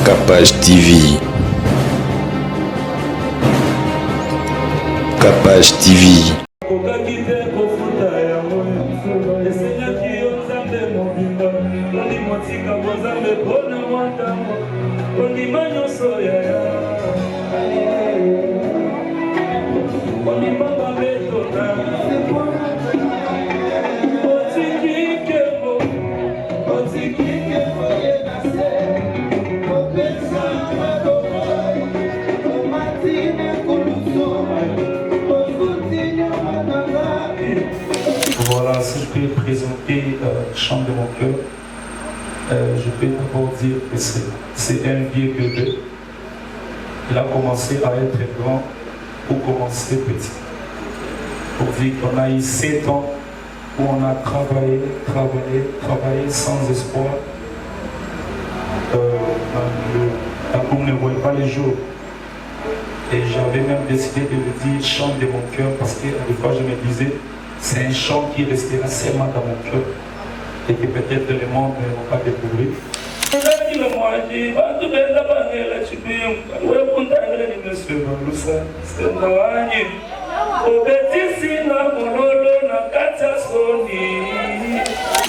Capage TV. Capage TV. Voilà, si je peux présenter Chant de mon cœur, je peux d'abord dire que c'est un vieux bébé. Il a commencé à être grand pour commencer petit. Pour dire qu'on a eu 7 ans où on a travaillé sans espoir. L'amour ne voyait pas les jours. Et j'avais même décidé de le dire chant de mon cœur parce qu'à des fois je me disais c'est un chant qui restera seulement dans mon cœur et que peut-être le monde ne va pas découvrir.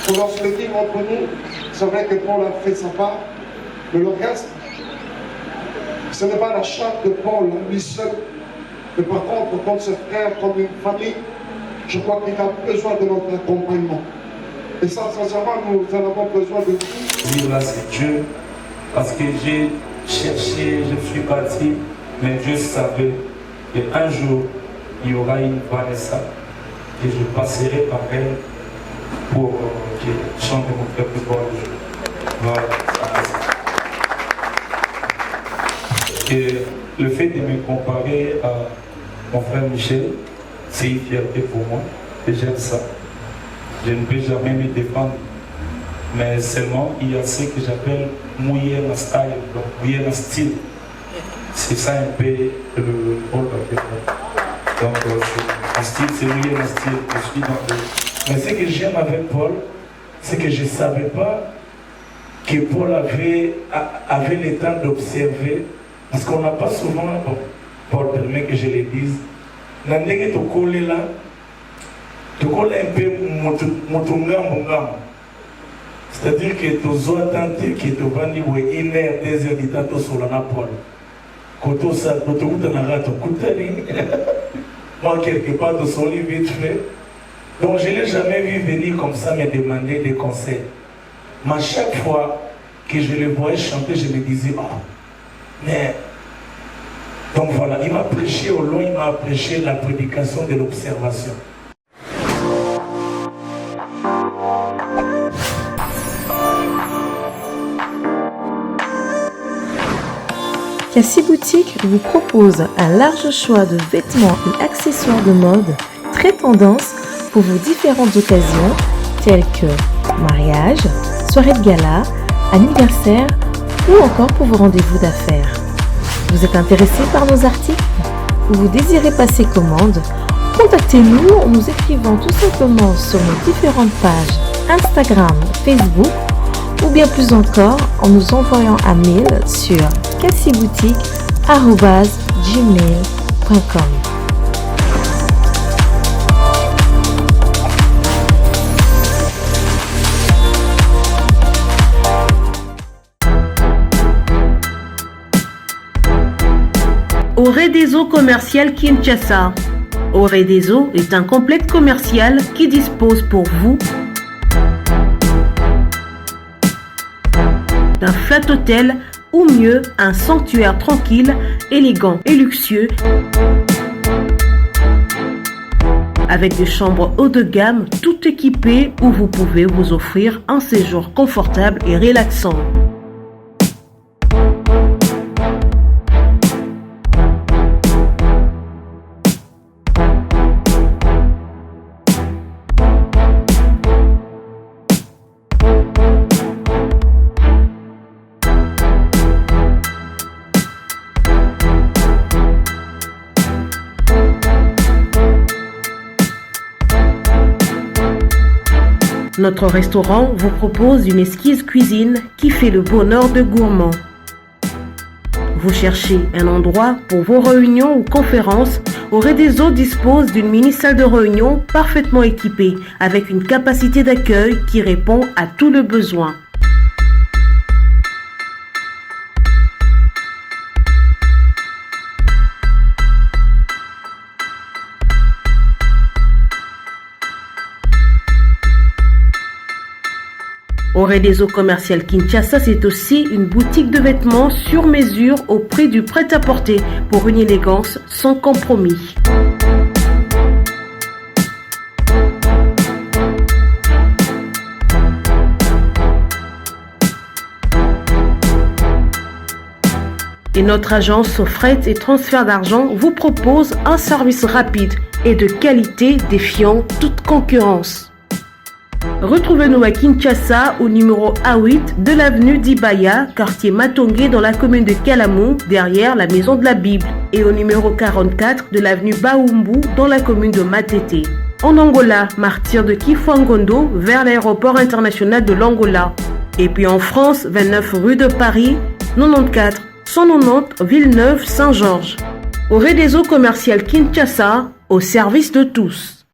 Pour leur souhaiter entre nous, c'est vrai que Paul a fait sa part, mais le reste, ce n'est pas la charte de Paul, lui seul. Mais par contre, comme ses frères, comme une famille, je crois qu'il a besoin de notre accompagnement. Et ça, sincèrement, nous en avons besoin de vous. Dire là, c'est Dieu, parce que j'ai cherché, je suis parti, mais Dieu savait qu'un jour, il y aura une Vanessa et je passerai par elle pour chanter mon cœur plus fort le jour. Voilà. Et le fait de me comparer à mon frère Michel, c'est une fierté pour moi et j'aime ça. Je ne peux jamais me défendre, mais seulement il y a ce que j'appelle mouiller en style, donc mouiller en style. C'est ça un peu le rôle de donc en style, c'est mouiller en style. Je suis dans le... Mais ce que j'aime avec Paul, c'est que je ne savais pas que Paul avait le temps d'observer. Parce qu'on n'a pas souvent, bon, Paul permet que je le dise, tu colles un peu mon. C'est-à-dire que tu as tenté que tu vas dire 1 heure, 2 heures de temps sur la Paul. Quand tu as moi, quelque part, tu as vite fait. Donc, je ne l'ai jamais vu venir comme ça me demander des conseils. Mais à chaque fois que je le voyais chanter, je me disais, oh, mais, donc voilà, il m'a prêché au loin, il m'a prêché la prédication de l'observation. Cassie Boutique vous propose un large choix de vêtements et accessoires de mode très tendance pour vos différentes occasions telles que mariage, soirée de gala, anniversaire ou encore pour vos rendez-vous d'affaires. Vous êtes intéressé par nos articles ou vous désirez passer commande? Contactez-nous en nous écrivant tout simplement sur nos différentes pages Instagram, Facebook ou bien plus encore en nous envoyant un mail sur cassiboutique@gmail.com. Oredeso Commercial Kinshasa. Oredeso est un complexe commercial qui dispose pour vous d'un flat hôtel ou mieux un sanctuaire tranquille, élégant et luxueux avec des chambres haut de gamme tout équipées où vous pouvez vous offrir un séjour confortable et relaxant. Notre restaurant vous propose une exquise cuisine qui fait le bonheur de gourmands. Vous cherchez un endroit pour vos réunions ou conférences? Oredeso dispose d'une mini-salle de réunion parfaitement équipée avec une capacité d'accueil qui répond à tous les besoins. Oredeso Commercial Kinshasa, c'est aussi une boutique de vêtements sur mesure au prix du prêt-à-porter pour une élégance sans compromis. Et notre agence fret et transfert d'argent vous propose un service rapide et de qualité défiant toute concurrence. Retrouvez-nous à Kinshasa au numéro A8 de l'avenue d'Ibaya, quartier Matongé dans la commune de Kalamou, derrière la Maison de la Bible, et au numéro 44 de l'avenue Baoumbu dans la commune de Matete. En Angola, martyr de Kifuangondo vers l'aéroport international de l'Angola. Et puis en France, 29 rue de Paris, 94 190 Villeneuve-Saint-Georges. Oredeso Commercial Kinshasa, au service de tous.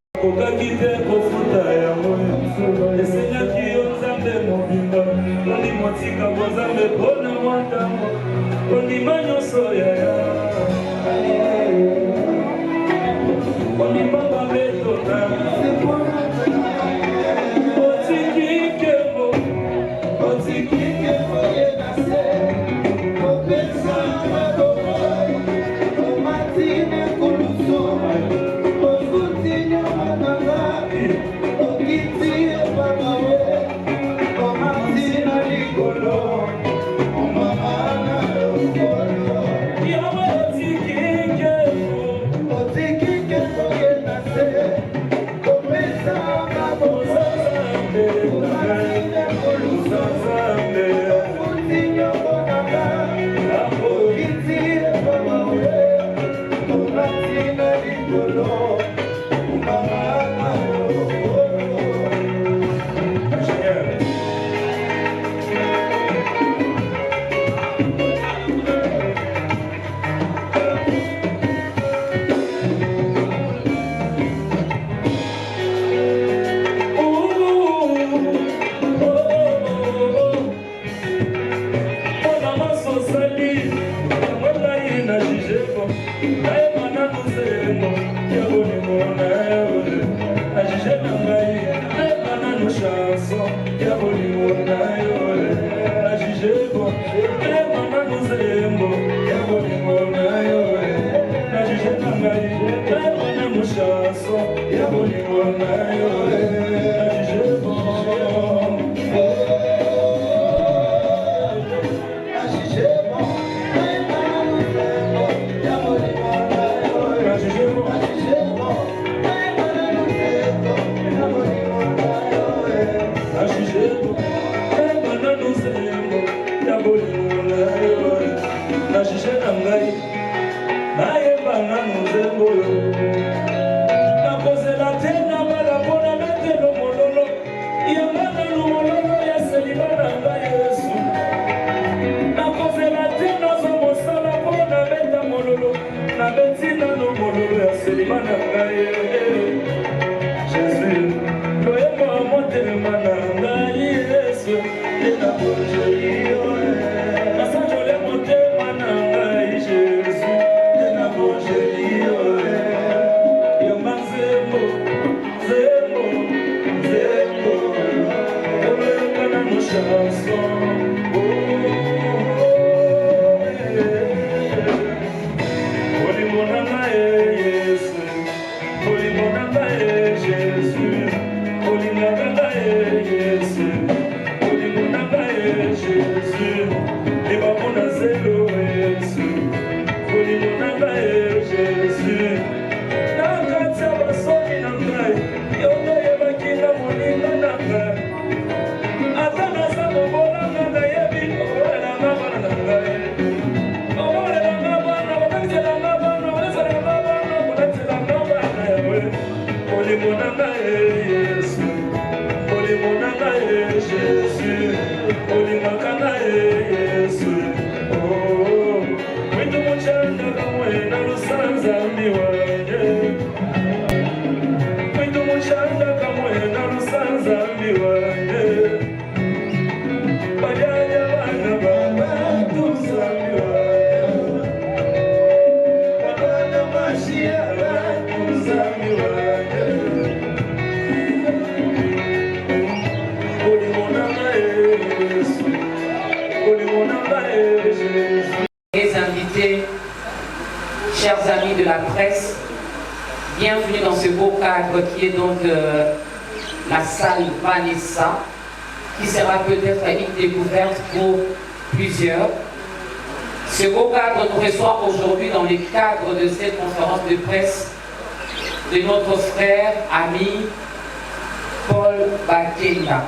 Holy Mona chers amis de la presse, bienvenue dans ce beau cadre qui est donc la salle Vanessa, qui sera peut-être une découverte pour plusieurs. Ce beau cadre nous reçoit aujourd'hui dans le cadre de cette conférence de presse de notre frère, ami, Paul Bakenda.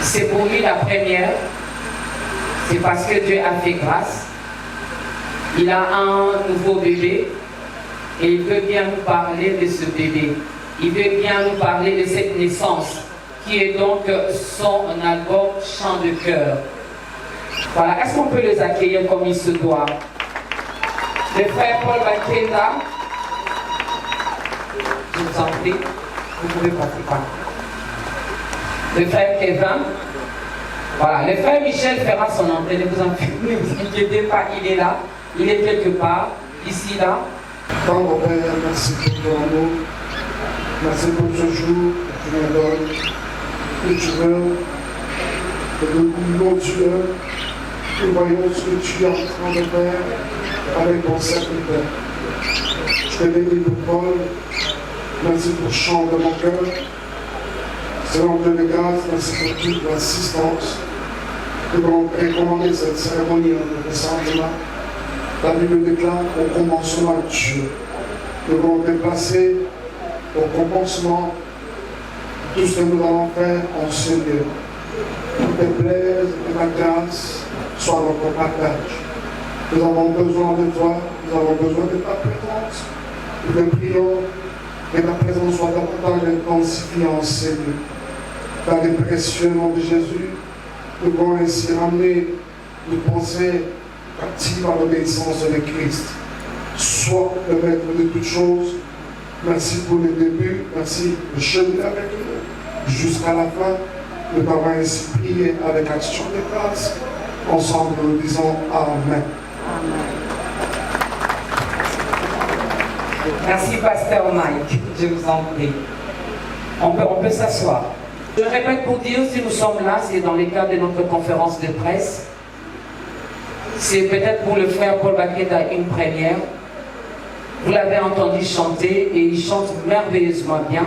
C'est pour lui la première, c'est parce que Dieu a fait grâce. Il a un nouveau bébé et il veut bien nous parler de ce bébé. Il veut bien nous parler de cette naissance qui est donc son album Chant de cœur. Voilà, est-ce qu'on peut les accueillir comme il se doit? Le frère Paul Bakenda, je vous en prie, vous pouvez passer par là. Le frère Kevin, voilà, le frère Michel fera son entrée, ne vous inquiétez pas, il est là, il est quelque part, ici, là. Tendre Père, merci pour ton amour, merci pour ce jour que tu nous donnes, que tu veux, que nous voulons Dieu, nous voyons ce que tu es en train de faire avec ton serviteur. Je te bénis pour Paul, merci pour le chant de mon cœur. Seigneur Dieu de grâce, merci pour toute l'assistance. Nous allons recommander cette cérémonie de rassemblement. La Bible déclare au commencement de Dieu. Nous allons déplacer au commencement tout ce que nous allons faire en ce lieu. Pour te plaise et ta grâce soit notre partage. Nous avons besoin de toi, nous avons besoin de ta présence. Nous te prions que ta présence soit davantage intensifiée en ce lieu. Dans le précieux nom de Jésus, nous pouvons ainsi ramener nos pensées captives à l'obéissance de Christ. Sois le maître de toutes choses. Merci pour le début, merci de cheminer avec nous jusqu'à la fin. Nous pouvons ainsi prier avec action de grâce. Ensemble, nous disons Amen. Amen. Merci, Pasteur Mike, je vous en prie. On peut s'asseoir. Je répète pour dire, si nous sommes là, c'est dans le cadre de notre conférence de presse. C'est peut-être pour le frère Paul Bakenda une première. Vous l'avez entendu chanter et il chante merveilleusement bien.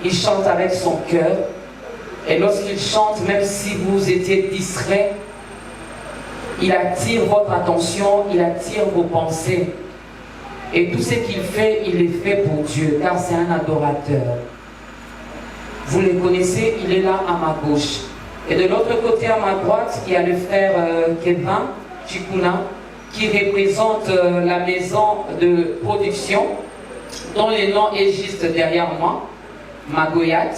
Il chante avec son cœur. Et lorsqu'il chante, même si vous étiez distrait, il attire votre attention, il attire vos pensées. Et tout ce qu'il fait, il le fait pour Dieu, car c'est un adorateur. Vous le connaissez, il est là à ma gauche. Et de l'autre côté, à ma droite, il y a le frère Kevin Chikuna, qui représente la maison de production, dont le nom est juste derrière moi, Magoyat.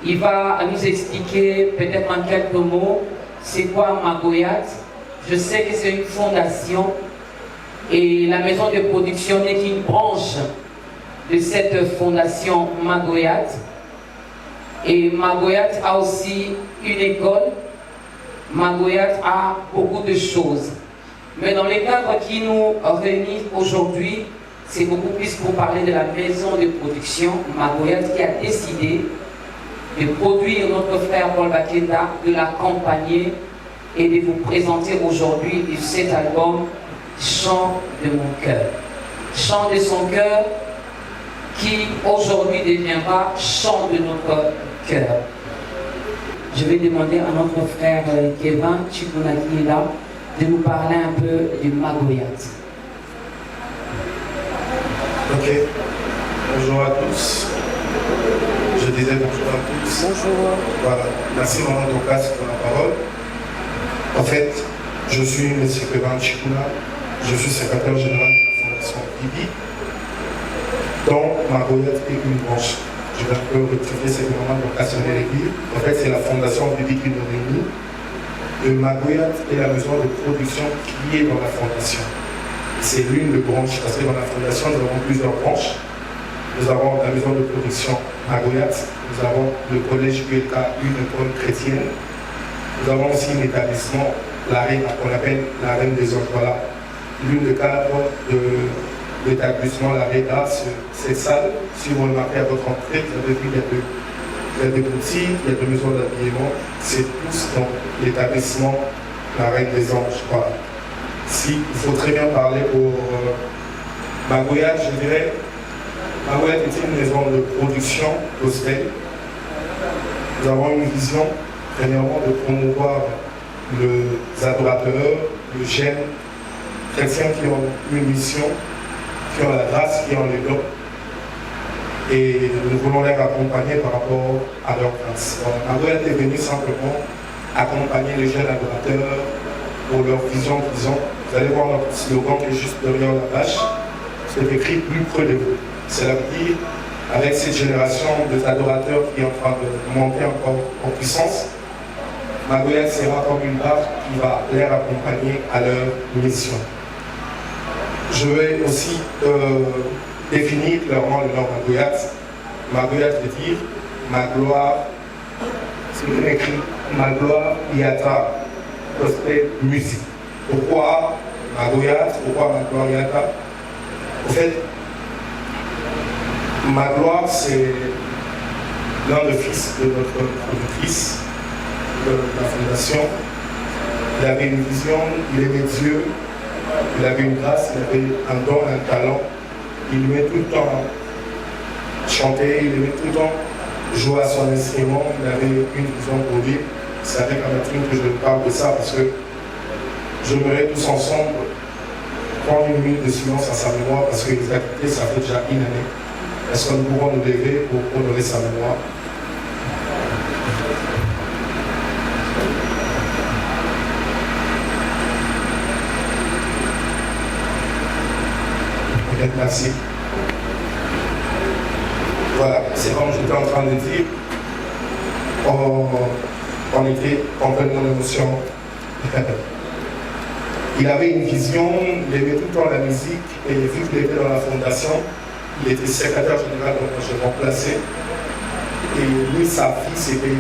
Il va nous expliquer peut-être en quelques mots, c'est quoi Magoyat. Je sais que c'est une fondation et la maison de production n'est qu'une branche de cette fondation Magoyat. Et Magoyat a aussi une école. Magoyat a beaucoup de choses. Mais dans les cadres qui nous réunissent aujourd'hui, c'est beaucoup plus pour parler de la maison de production Magoyat qui a décidé de produire notre frère Paul Bakenda, de l'accompagner et de vous présenter aujourd'hui cet album Chant de mon cœur. Chant de son cœur qui aujourd'hui deviendra Chant de notre cœur. Je vais demander à notre frère Kevin Chikuna qui est là de nous parler un peu du Magoyat. Ok, bonjour à tous. Je disais bonjour à tous. Bonjour. Voilà, merci Maman Docas pour la parole. En fait, je suis M. Kevin Chikuna, je suis secrétaire général de la Fondation Bibi, dont Magoyat est une branche. Je vais un peu rectifier ce que Maman Docas vient de dire. En fait, c'est la Fondation Bibi qui nous réunit. Le Magoyat est la maison de production qui est dans la Fondation. C'est l'une des branches, parce que dans la Fondation, nous avons plusieurs branches. Nous avons la maison de production Magoyat, nous avons le collège ULK, une école chrétienne. Nous avons aussi un établissement, l'ARENA, qu'on appelle la Reine des Hommes. Voilà, l'une des cadres de l'établissement l'ARENA, cette salle. Si vous remarquez à votre entrée, vous avez vu, il y a des boutiques, il y a des maisons d'habillement. C'est tous dans l'établissement la Reine des Anges. Voilà. Si, il faut très bien parler pour Magoyat, je dirais. Magoyat est une maison de production gospel. Nous avons une vision, premièrement, de promouvoir les adorateurs, les jeunes chrétiens qui ont une mission, qui ont la grâce, qui ont les dons. Et nous voulons les accompagner par rapport à leur grâce. Magoyat est venu simplement accompagner les jeunes adorateurs pour leur vision qu'ils ont. Vous allez voir notre slogan qui est juste derrière la page. C'est écrit plus près de vous. Cela veut dire, avec cette génération d'adorateurs qui est en train de monter encore en puissance, Magoyat sera comme une barque qui va les accompagner à leur mission. Je vais aussi définir clairement le nom Magoyat. Magoyat veut dire ma gloire, c'est écrit ma gloire Yata, gospel musique. Pourquoi Magoyat? Pourquoi ma gloire Yata? En fait, ma gloire, c'est l'un des fils de notre productrice de la fondation. Il avait une vision, il aimait Dieu, il avait une grâce, il avait un don, un talent. Il aimait tout le temps chanter, il aimait tout le temps jouer à son instrument, il avait une vision pour lui. C'est avec Amatrine que je parle de ça parce que j'aimerais tous ensemble prendre une minute de silence à sa mémoire parce qu'il a quitté, ça fait déjà une année. Est-ce que nous pouvons nous lever pour honorer sa mémoire? Peut-être merci. Voilà, c'est comme j'étais en train de dire, on était en pleine émotion. Il avait une vision, il aimait tout le temps la musique, et vu qu'il était dans la fondation, il était secrétaire général, donc je remplaçais. Et lui, sa fille, c'était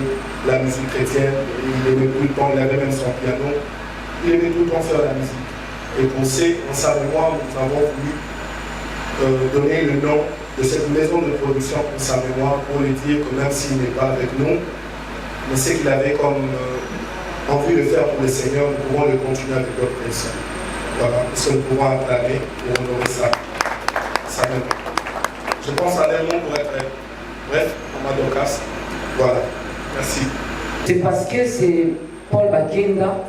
la musique chrétienne, et il aimait tout le temps, il avait même son piano, il aimait tout le temps faire la musique. Et pour en sa mémoire, nous avons voulu donner le nom de cette maison de production pour sa mémoire, pour lui dire que même s'il n'est pas avec nous, mais ce qu'il avait comme envie de faire pour le Seigneur, nous pouvons le continuer avec d'autres personnes. Voilà, parce que nous pouvons acclamer pour honorer sa mémoire. Je pense à un mot pour être bref, on m'a donc casse. Voilà, merci. C'est parce que c'est Paul Bakenda,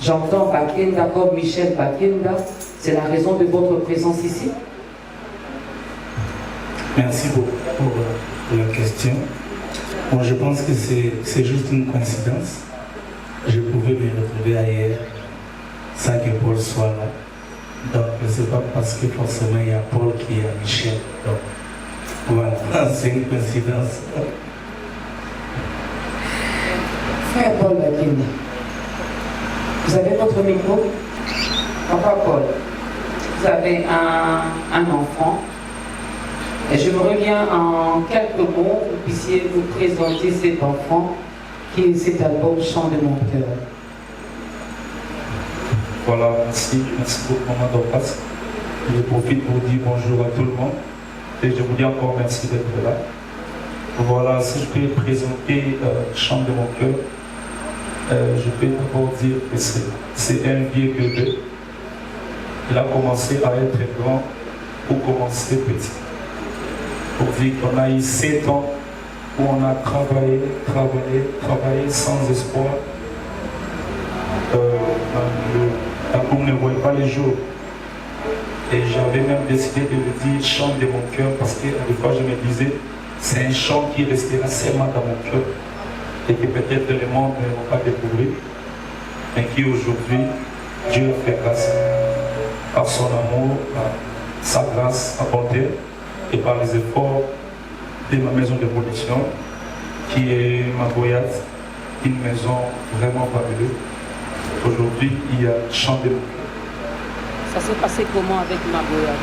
j'entends Bakenda comme Michel Bakenda, c'est la raison de votre présence ici? Merci beaucoup pour la question. Bon, je pense que c'est juste une coïncidence. Je pouvais me retrouver ailleurs sans que Paul soit là. Donc, ce n'est pas parce que forcément il y a Paul qui est à Michel. Donc, voilà, c'est une coïncidence. Frère Paul Bakenda, vous avez votre micro? Papa Paul, vous avez un enfant. Et je me reviens en quelques mots, vous puissiez vous présenter cet enfant qui est cet album Chant de mon cœur. Voilà, merci beaucoup, Maman Dorcas. Je profite pour dire bonjour à tout le monde et je vous dis encore merci d'être là. Voilà, si je peux présenter Chant de mon cœur, je peux d'abord dire que c'est un vieux bébé. Il a commencé à être grand pour commencer petit. Pour dire qu'on a eu 7 ans où on a travaillé sans espoir. La coupe ne voyait pas les jours. Et j'avais même décidé de le dire chant de mon cœur parce que des fois je me disais c'est un chant qui restera seulement dans mon cœur et que peut-être le monde ne va pas découvrir, mais qui aujourd'hui Dieu a fait grâce par son amour, par sa grâce, sa bonté et par les efforts de ma maison de production qui est Magoyat, une maison vraiment fabuleuse. Aujourd'hui, il y a chant de mon cœur. Ça s'est passé comment avec Magoyat?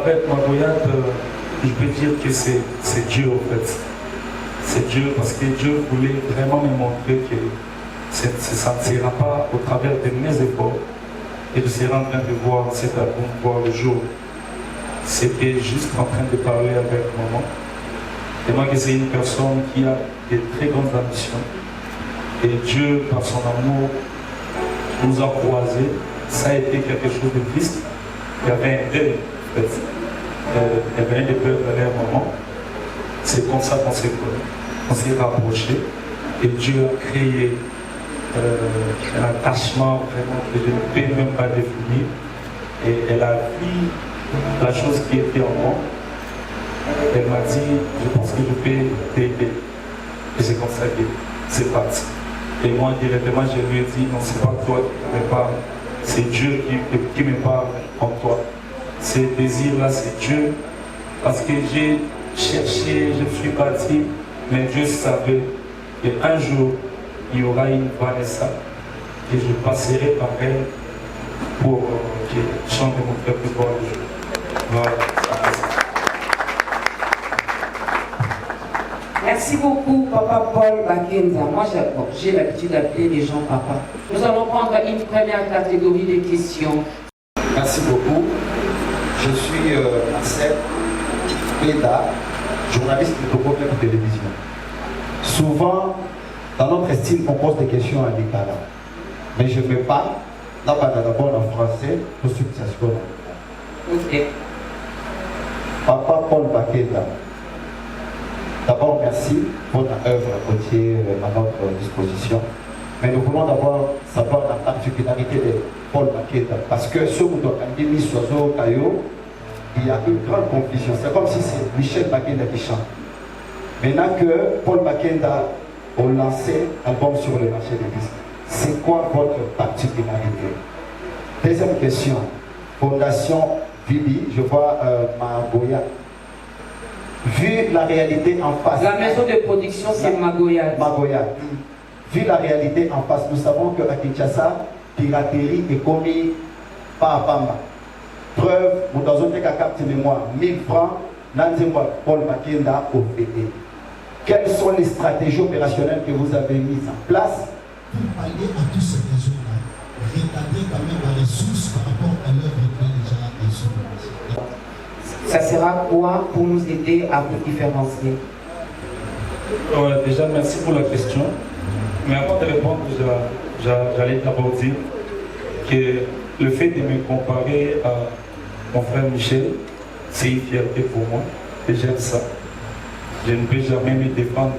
Avec Magoyat, je peux dire que c'est Dieu en fait. C'est Dieu parce que Dieu voulait vraiment me montrer que ça ne sera pas au travers de mes efforts et je serai en train de voir cet album voir le jour. C'était juste en train de parler avec maman. Et moi, c'est une personne qui a de très grandes ambitions. Et Dieu, par son amour, nous a croisés. ça a été quelque chose de triste. Il y avait un deuil, en fait. Il y avait un deuil à un moment. C'est comme ça qu'on s'est connus, on s'est rapprochés. Et Dieu a créé un attachement vraiment que je ne peux même pas définir. Et elle a vu la chose qui était en moi. Elle m'a dit, je pense que je peux t'aider. Et c'est comme ça que c'est parti. Et moi, directement, je lui ai dit, non, c'est pas toi qui me parle, c'est Dieu qui me parle en toi. Ces désirs-là, c'est Dieu. Parce que j'ai cherché, je suis parti, mais Dieu savait qu'un jour, il y aura une Vanessa et je passerai par elle pour qu'elle chante mon cœur plus fort le jour. Voilà. Merci beaucoup, Papa Paul Bakenda. Moi, j'ai l'habitude d'appeler les gens papa. Nous allons prendre une première catégorie de questions. Merci beaucoup. Je suis Marcel Péda, journaliste de Togo Club Télévision. Souvent, dans notre style, on pose des questions à l'Itala. Mais je ne vais pas, d'abord en français, pour suite ça se connaît. Ok. Papa Paul Bakenda. D'abord, merci pour ta œuvre qui est à notre disposition. Mais nous voulons d'abord savoir la particularité de Paul Bakenda. Parce que ce que nous mis sur Kayo, il y a une grande confusion. C'est comme si c'est Michel Bakenda qui chante. Maintenant que Paul Bakenda a lancé un album sur le marché des disques, c'est quoi votre particularité? Deuxième question. Fondation Vibi, je vois Magoya. Vu la réalité en face. La maison de production, c'est Magoya. Magoya. Vu la réalité en face, nous savons qu'à Kinshasa, piraterie est commise par Pamba. Preuve, nous avons des cartes de mémoire, 1000 francs, Nanzimwa Paul Bakenda au PD. Quelles sont les stratégies opérationnelles que vous avez mises en place pour pallier à tous ces besoins-là, rétablir quand même la ressource par rapport à l'œuvre qui est déjà en ça sera quoi pour nous aider à vous différencier? Déjà, merci pour la question. Mais avant de répondre, j'allais d'abord dire que le fait de me comparer à mon frère Michel, c'est une fierté pour moi. Et j'aime ça. Je ne peux jamais me défendre.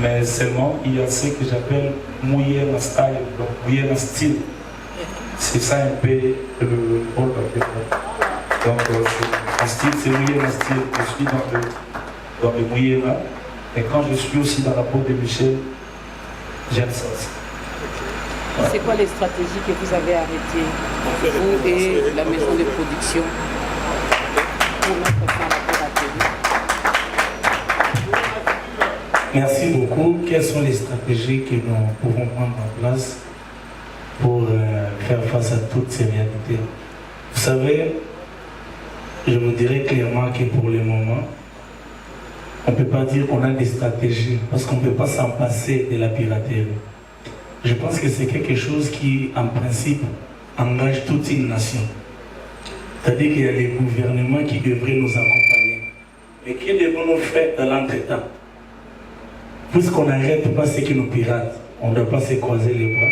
Mais seulement, il y a ce que j'appelle mouiller en style, donc mouiller en style. C'est ça un peu le rôle de donc, en style, c'est mouiller en style. Je suis dans le mouiller là. Et quand je suis aussi dans la peau de Michel, j'aime ça aussi. Ouais. C'est quoi les stratégies que vous avez arrêtées, vous et la maison de production, pour mettre ça à la télé? Merci beaucoup. Quelles sont les stratégies que nous pouvons prendre en place pour faire face à toutes ces réalités? Vous savez, je vous dirais clairement que pour le moment, on ne peut pas dire qu'on a des stratégies parce qu'on ne peut pas s'en passer de la piraterie. Je pense que c'est quelque chose qui, en principe, engage toute une nation. C'est-à-dire qu'il y a les gouvernements qui devraient nous accompagner. Mais que devons-nous faire dans l'entretemps? Puisqu'on n'arrête pas ce qui nous pirate, on ne doit pas se croiser les bras.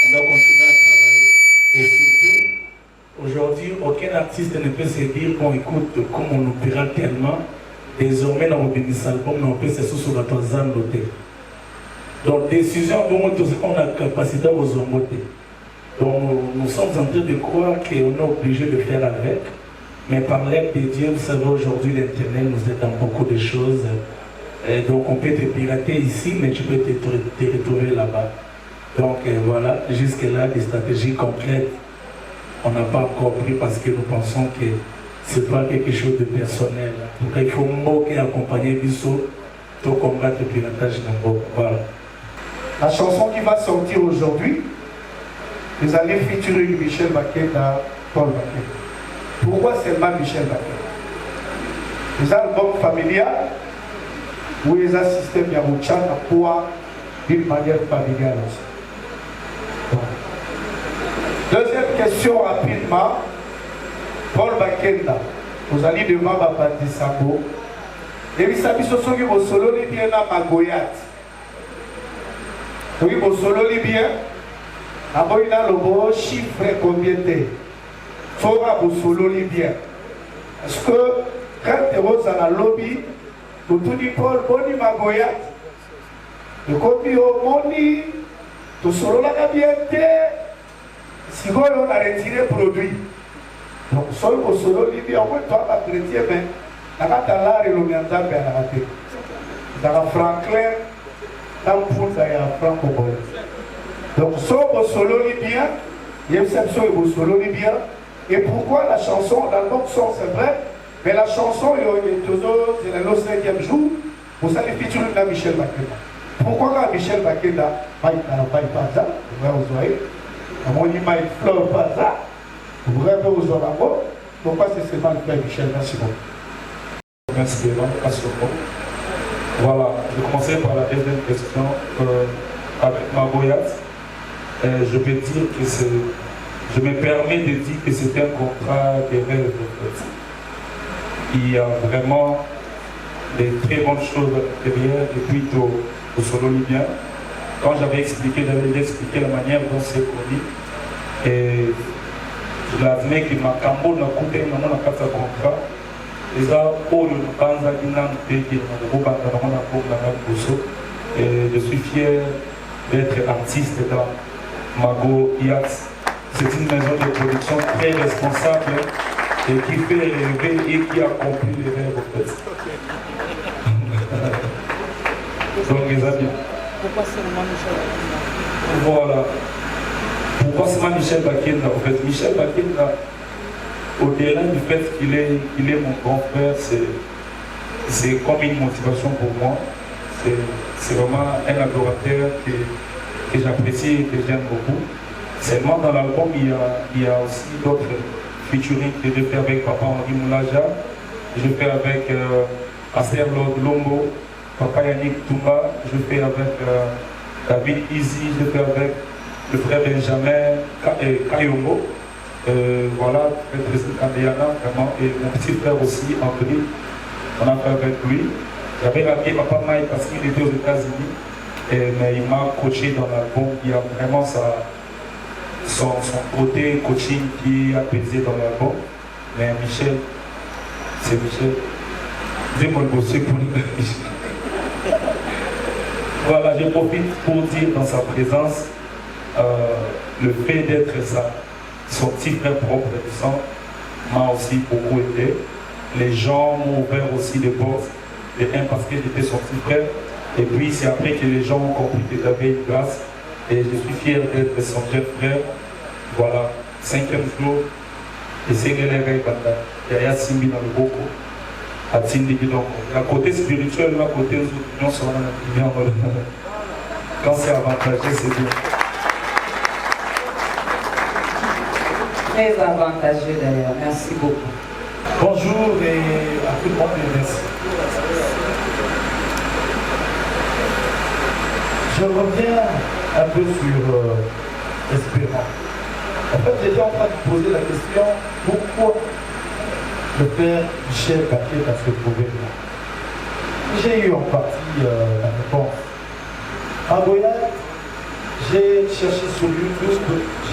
On doit continuer à travailler. Et surtout, aujourd'hui, aucun artiste ne peut se dire qu'on écoute comme on nous pirate tellement. Désormais, dans le album, on peut se soucier de la l'hôtel. Donc, décision, on a la capacité aux hommotés. Donc, nous sommes en train de croire qu'on est obligé de faire avec. Mais par l'aide de Dieu, vous savez, aujourd'hui, l'Internet nous aide dans beaucoup de choses. Et donc, on peut te pirater ici, mais tu peux te retrouver là-bas. Donc, voilà, jusque-là, des stratégies concrètes, on n'a pas encore pris parce que nous pensons que ce n'est pas quelque chose de personnel. Donc, il faut moquer, accompagner Bissot pour combattre le piratage dans le voilà. La chanson qui va sortir aujourd'hui, vous allez featurer Michel Bakenda, Paul Bakenda. Pourquoi seulement Michel Bakenda? Les albums familiales, où les systèmes Yamouchan pour d'une manière familiale aussi. Deuxième question rapidement. Paul Bakenda, vous allez devant Bapati Sambo. Et vous savez, ce sont les solo bien à Magoyat. Oui, vos solo bien. Aboïna Lobo, chiffre combien de Fora au solo libyen. Parce que quand tu es à la lobby, tout dit Paul, Boni Magoyat, le copie au Moni, tout solo la gabiente, si on a retiré produit. Donc, seul au solo libyen, on peut pas chrétien, mais la Catalare et l'Omianza, ben la raté. Dans la Franklin, dans le fond, il y a Franco-Bolais. Donc, au solo libyen, il y a une exception au solo libyen. Et pourquoi la chanson, l'album sort, c'est vrai, mais la chanson, c'est le 5e jour, vous allez featuring de Michel Bakeda. Pourquoi quand Michel Bakeda, Maï Paza, vous voyez, on dit Maï Fleur Paza, vous voyez un peu aux orangs, pourquoi c'est seulement le frère Michel? Merci beaucoup. Merci, merci beaucoup. Voilà, je vais commencer par la deuxième question avec Magoyat. Je peux dire que c'est. Je me permets de dire que c'est un contrat de rêve. Il y a vraiment des très bonnes choses derrière depuis au solo libyen. Quand j'avais expliqué la manière dont c'est produit, et je l'avais que ma cambo n'a coupé un contrat. Et ça, pour le Banza et je suis fier d'être artiste dans Mago Yachts. C'est une maison de production très responsable et qui fait rêver et qui accomplit les rêves en fait. Donc les amis. Pourquoi seulement Michel Bakeda? Voilà. Pourquoi seulement Michel Bakeda? En fait, Michel Bakeda, au-delà du fait qu'il est mon grand frère, c'est comme une motivation pour moi. C'est vraiment un adorateur que j'apprécie et que j'aime beaucoup. Seulement dans l'album, il y a aussi d'autres featuring que je fais avec Papa Henri Moulaja, je fais avec Aster Lombo, Papa Yannick Toumba, je fais avec David Easy, je fais avec le frère Benjamin Kayombo, voilà, le président Kandiana, vraiment, et mon petit frère aussi, André, on a fait avec lui. J'avais appelé Papa Mike parce qu'il était aux États-Unis, mais il m'a coaché dans l'album, il y a vraiment son côté coaching qui a pesé dans l'album. Mais Michel, c'est Michel. Dis-moi le bosser pour lui. Voilà, je profite pour dire dans sa présence le fait d'être son petit frère propre de sang m'a aussi beaucoup aidé. Les gens m'ont ouvert aussi des portes, parce que j'étais son petit frère. Et puis c'est après que les gens ont compris que j'avais une grâce. Et je suis fier d'être son jeune frère. Voilà, 5e jour. Et c'est les règles. Il y a Simbi dans le Boko. À Tindi donc. La côté spirituel, la côté aux opinions sont bien. Quand c'est avantageux, c'est bien. Très avantageux d'ailleurs. Merci beaucoup. Bonjour et à tout le monde et merci. Je reviens un peu sur Espérance. En fait, j'étais en train de poser la question pourquoi le père Michel Bakeda se trouvait là. J'ai eu en partie la réponse. À Goyat, j'ai cherché sur YouTube,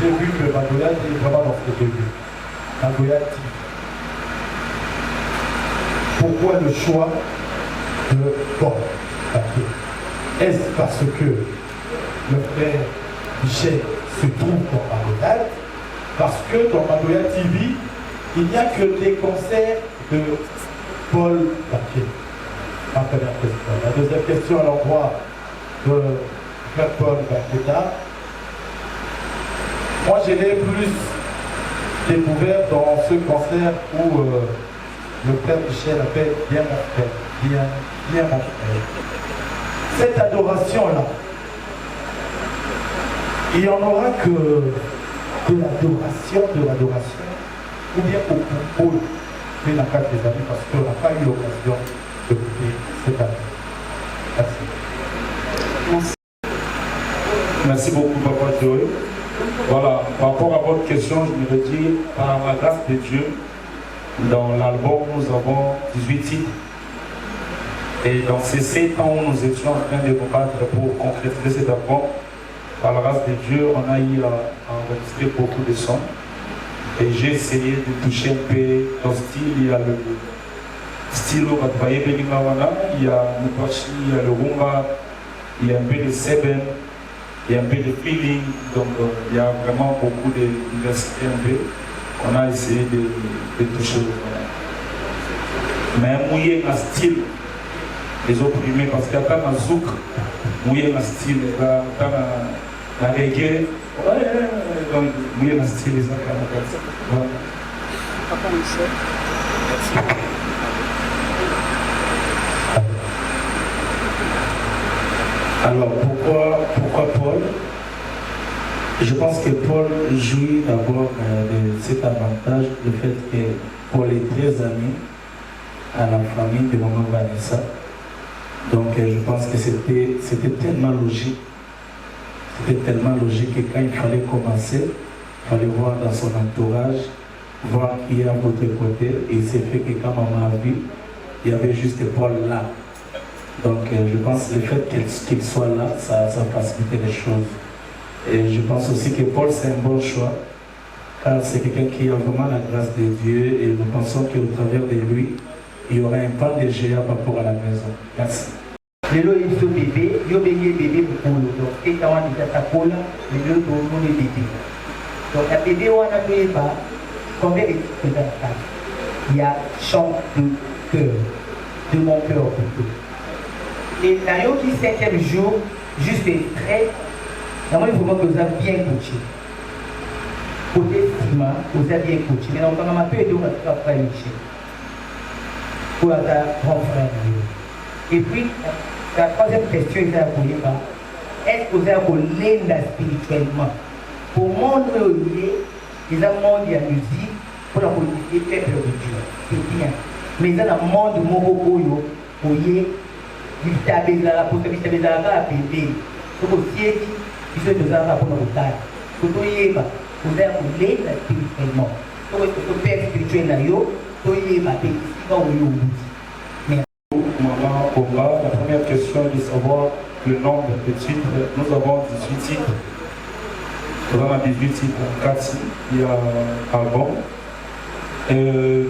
j'ai vu que Magoyat est vraiment dans ses débuts. Magoyat TV. Pourquoi le choix de Paul Bakeda? Est-ce parce que le frère Michel se trouve dans Magoyat? Parce que dans Magoyat TV, il n'y a que des concerts de Paul Bakeda. Ma première question. La deuxième question à l'endroit de frère Paul Bakeda. Moi, je l'ai plus découvert dans ce concert où le frère Michel appelle bien mon frère, bien mon frère. Cette adoration-là, il n'y en aura que de l'adoration, ou bien au contrôle de la carte des amis, parce qu'on n'a pas eu l'occasion de goûter cette année. Merci. Merci beaucoup, Papa Joël. Voilà, par rapport à votre question, je me redis, par la grâce de Dieu, dans l'album, nous avons 18 titres. Et dans ces 7 ans où nous étions en train de nous battre pour concrétiser cet album, par la grâce de Dieu, on a eu à enregistrer beaucoup de sons. Et j'ai essayé de toucher un peu dans le style. Il y a le style au Batbaye Belingawana, il y a Mupachi, il y a le Rumba, il y a un peu de Seben, il y a un peu de feeling. Donc il y a vraiment beaucoup de diversité un peu. On a essayé de toucher. Mais mouiller un style, les opprimés, parce qu'il y a quand un zouk, mouiller un style, quand un reggae, donc mouiller un style, les voilà. Papa Michel. Merci. Alors pourquoi Paul? Je pense que Paul jouit d'abord de cet avantage, le fait que Paul est très ami à la famille de maman Vanessa. Donc je pense que c'était tellement logique. C'était tellement logique que quand il fallait commencer, il fallait voir dans son entourage, voir qui est à votre côté. Et il s'est fait que quand maman a vu, il y avait juste Paul là. Donc je pense que le fait qu'il soit là, ça facilitait les choses. Et je pense aussi que Paul c'est un bon choix, car c'est quelqu'un qui a vraiment la grâce de Dieu et nous pensons qu'au travers de lui, il y aura un pan de géant par rapport à la maison. Merci. Lelo iso bébé, yo béni bébé mukolo. Donc et quand on dit ça cola, lelo to mon bébé. Donc la bébé on a payé pas combien de temps. Il y a chant de cœur, de mon cœur plutôt. Et dans le 5e jour, juste très, d'abord il faut que vous avez bien coaché. Côté ciment, vous avez bien coaché. Mais donc on a peu de temps à faire pour la grand frère. Et puis, la troisième question est à vous dire, est-ce que vous avez l'aide spirituellement? Pour moi, nous, il y a un monde de la musique, pour la politique, peuple de Dieu. C'est bien. Mais il y a un monde de Mogogoyo, pour y aller, il y a la possibilité de la paix. Donc, si il faut nous avoir pour nous taire. Pour nous y aller, vous avez l'aide spirituellement. Donc, le père spirituel, vous y aller, Maman Omba, la première question est de savoir le nombre de titres. Nous avons 18 titres. Nous avons 18 titres, 4 il y a un album.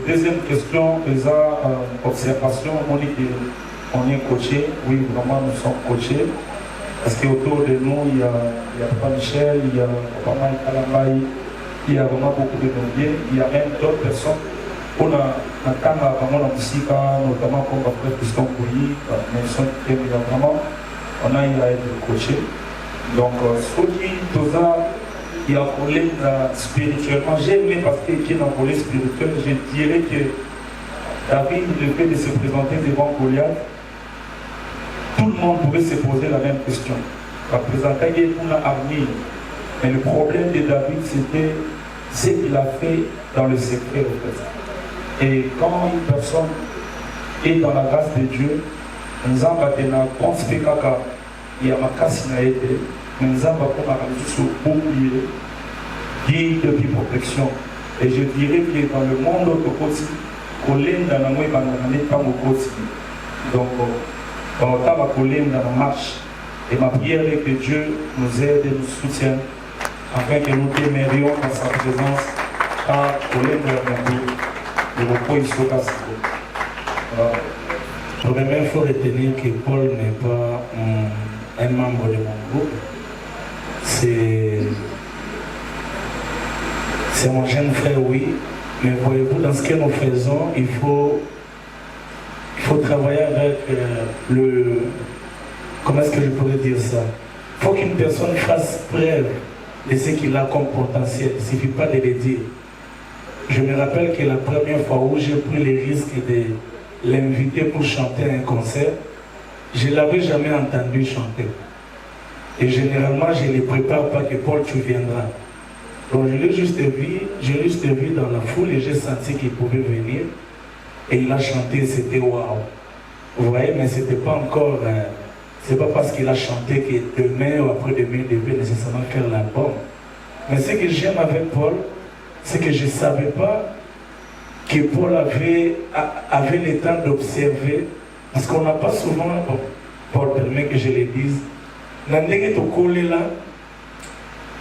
Deuxième question, les observations, on est coaché. Oui, vraiment, nous sommes coachés. Parce qu'autour de nous, il y a Papa Michel, il y a Papa Mike Kalambaï, il y a vraiment beaucoup de nombreux. Il y a même d'autres personnes. On a vraiment la musique, notamment comme après Piston Couilly, vraiment, on a été coaché. Donc, ce qui a volé spirituellement, j'ai aimé parce qu'il a volé spirituel, je dirais que David, le fait de se présenter devant Goliath, tout le monde pouvait se poser la même question. La présenter pour l'armée. Mais le problème de David, c'était ce qu'il a fait dans le secret, en fait. Et quand une personne est dans la grâce de Dieu, nous avons construit kaka, il y a ma casse na été, nous avons sur bouclier, guide de protection. Et je dirais que dans le monde de côté, on l'aime dans la moelle, pas au côté. Donc, on va coller dans la marche. Et ma prière est que Dieu nous aide et nous soutienne, afin que nous demeurions dans sa présence à coller dans la vie. Premièrement, il faut retenir que Paul n'est pas un membre de mon groupe. C'est mon jeune frère, oui. Mais voyez-vous, dans ce que nous faisons, il faut travailler avec comment est-ce que je pourrais dire ça? Il faut qu'une personne fasse preuve de ce qu'il a comme potentiel. Il ne suffit pas de le dire. Je me rappelle que la première fois où j'ai pris le risque de l'inviter pour chanter à un concert, je ne l'avais jamais entendu chanter. Et généralement, je ne les prépare pas que Paul, tu viendras. Donc je l'ai juste vu dans la foule et j'ai senti qu'il pouvait venir. Et il a chanté, c'était waouh. Vous voyez, mais ce n'était pas encore... c'est pas parce qu'il a chanté que demain ou après-demain, il devait nécessairement faire l'album. Mais ce que j'aime avec Paul, c'est que je ne savais pas que Paul avait le temps d'observer, parce qu'on n'a pas souvent, Paul permet que je le dise,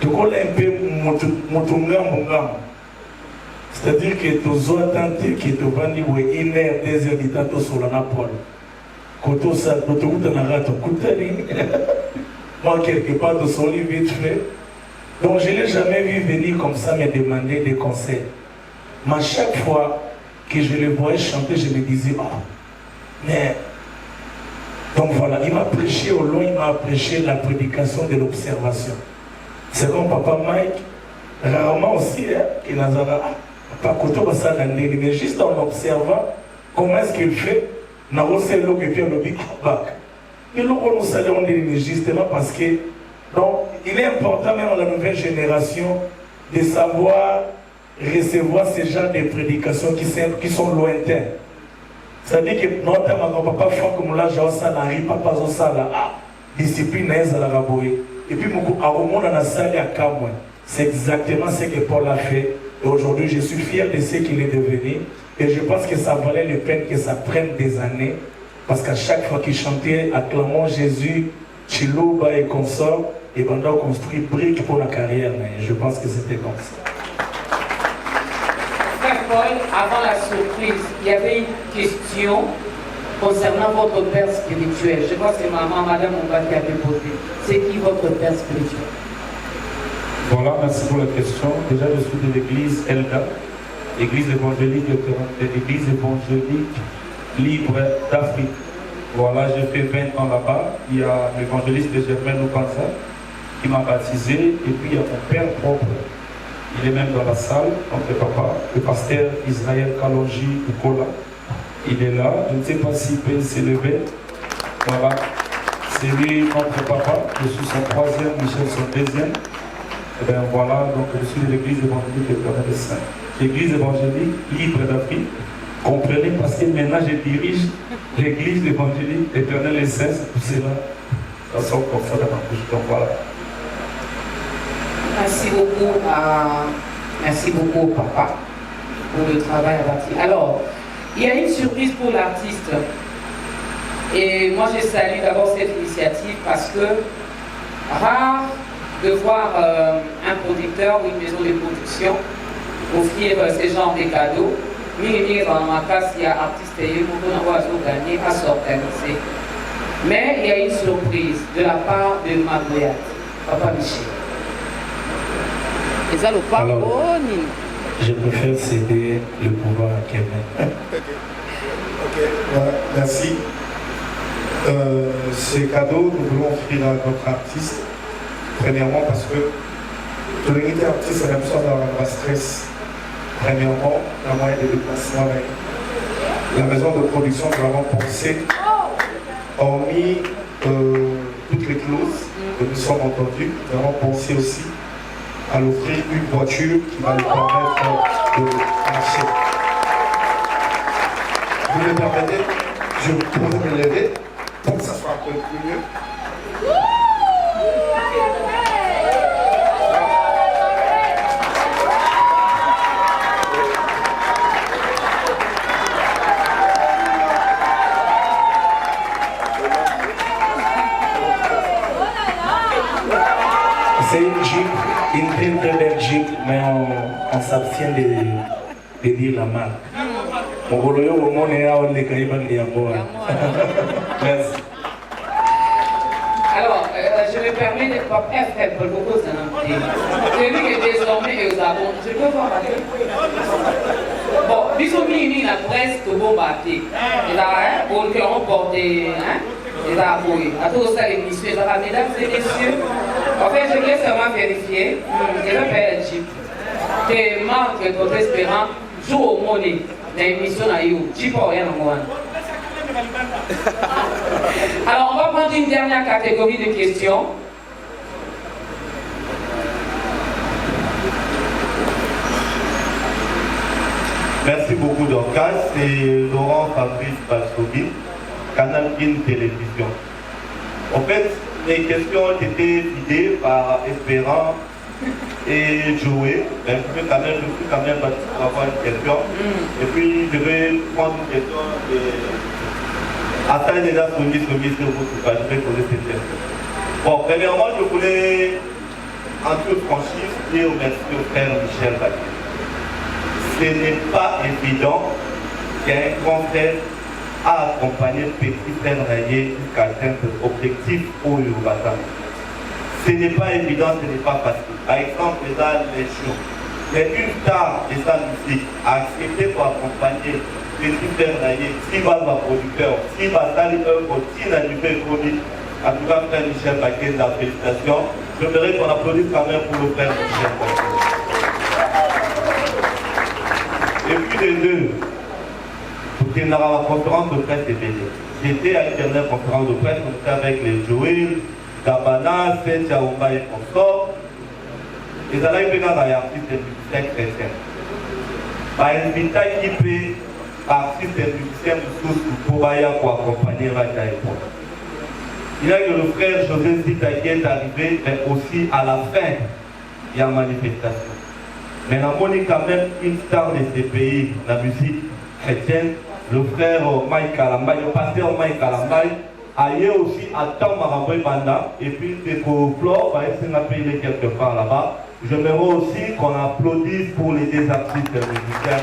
Tu connais un peu Moutungam. C'est-à-dire que tu as tenté que tu vas dire 1 heure, 2 heures de temps sur la Napole. Quand tu as moi, quelque part, de son livre vite fait. Donc, je ne l'ai jamais vu venir comme ça me demander des conseils. Mais chaque fois que je le voyais chanter, je me disais, oh, mais. Donc voilà, il m'a prêché au loin, il m'a prêché la prédication de l'observation. C'est comme Papa Mike, rarement aussi, il n'a pas côté mais juste en observant comment est-ce qu'il fait, il justement parce que donc, il est important même à la nouvelle génération de savoir recevoir ce genre de prédications qui sont lointaines. C'est-à-dire que notre papa fait comme là, j'ai un papa discipline et puis c'est exactement ce que Paul a fait. Et aujourd'hui, je suis fier de ce qu'il est devenu. Et je pense que ça valait la peine que ça prenne des années. Parce qu'à chaque fois qu'il chantait, acclamons Jésus, Chilouba et consort, et ben on construit brique pour la carrière. Mais je pense que c'était comme ça. Frère Paul, avant la surprise, il y avait une question concernant votre père spirituel. Je crois que c'est Madame Omba qui avait posé. C'est qui votre père spirituel? Voilà, merci pour la question. Déjà, je suis de l'église Elda, l'église évangélique libre d'Afrique. Voilà, j'ai fait 20 ans là-bas. Il y a l'évangéliste de Germain Lukanza qui m'a baptisé. Et puis, il y a mon père propre. Il est même dans la salle, notre papa, le pasteur Israël Kalonji Ukola. Il est là. Je ne sais pas s'il peut s'élever. Voilà. C'est lui, notre papa. Je suis son 3e, Michel son 2e. Et bien voilà, donc je suis de l'église évangélique Éternel des Saints. L'église évangélique libre d'Afrique. Comprenez, parce que maintenant je dirige l'église évangélique Éternel des Saints. C'est pour cela, ça sort comme ça dans ma bouche. Donc voilà. Merci beaucoup, papa, pour le travail abattu. Alors, il y a une surprise pour l'artiste. Et moi, je salue d'abord cette initiative parce que rare de voir un producteur ou une maison de production offrir ce genre de cadeaux. Dans ma classe, il y a artistes et gagné à s'organiser. Mais il y a une surprise de la part de Magoyat, Papa Michel. Alors, je préfère céder le pouvoir à Kevin. Voilà, merci. Ces cadeaux, nous voulons offrir à notre artiste. Premièrement, parce que de l'unité artiste, c'est la même chose d'avoir un stress. Premièrement, la moyen de déplacement. La maison de production, nous avons pensé, hormis toutes les clauses que nous sommes entendus, nous avons pensé aussi à l'offrir une voiture qui va lui permettre de marcher. Vous me permettez, je pourrais me lever pour que ça soit un peu plus mieux. C'est une Jeep, une très belle Jeep, mais on s'abstient de dire la marque. Merci. Alors, je me permets de pas faire beaucoup de celui qui est désormais aux abonnés. Je peux voir la tête. Bon, bisous mini la presse de bon bâti. Et là, pour que l'on porte, et là, oui, à tous ça l'émission, mesdames et messieurs. En fait, je voulais seulement vérifier. Je vais faire un chip. Que marque votre espérance joue au monnaie. L'émission à you. Chip ou rien en moi. Alors, on va prendre une dernière catégorie de questions. Merci beaucoup Dorcas. C'est Laurent Fabrice Balsobi, Canal Kin Télévision. En fait, les questions ont été guidées par Espérant et Joé. Je suis quand même parti pour avoir une question. Et puis, je vais prendre une question de... Attends, déjà, je vais poser cette question. Bon, premièrement, je voulais en toute franchise, dire merci au frère Michel Bakenda. Ce n'est pas évident qu'un grand frère a accompagné le petit frère Naye jusqu'à atteindre l'objectif au Yoruba. Ce n'est pas évident, ce n'est pas facile. Par exemple, les jours. Mais une star de sa musique a accepté pour accompagner le petit frère Naye, si va le producteur, si va salir œuvre, si n'a pas commis. En tout cas, frère Michel Bakenda, félicitations. Je voudrais qu'on applaudisse quand même pour le frère Michel Bakenda. Et puis les deux, pour qu'il y ait une conférence de presse éveillée. J'étais à une dernière conférence de presse, on était avec les Joël, Gabana, Senchaoumba et consorts. Et ça là, il peut y avoir des artistes et musiciens chrétiens. Par un invité qui peut artistes et musiciens pour accompagner la époque. Il y a que le frère José Zita qui est arrivé, mais aussi à la fin, il y a une manifestation. Mais on a quand même une star de ces pays, la musique chrétienne, le frère Mike Kalambay, le pasteur Mike Kalambay, ailleurs aussi à Tam Maramboy Banda, et puis des co-flores, va essayer de payer quelque part là-bas. J'aimerais aussi qu'on applaudisse pour les deux artistes musiciens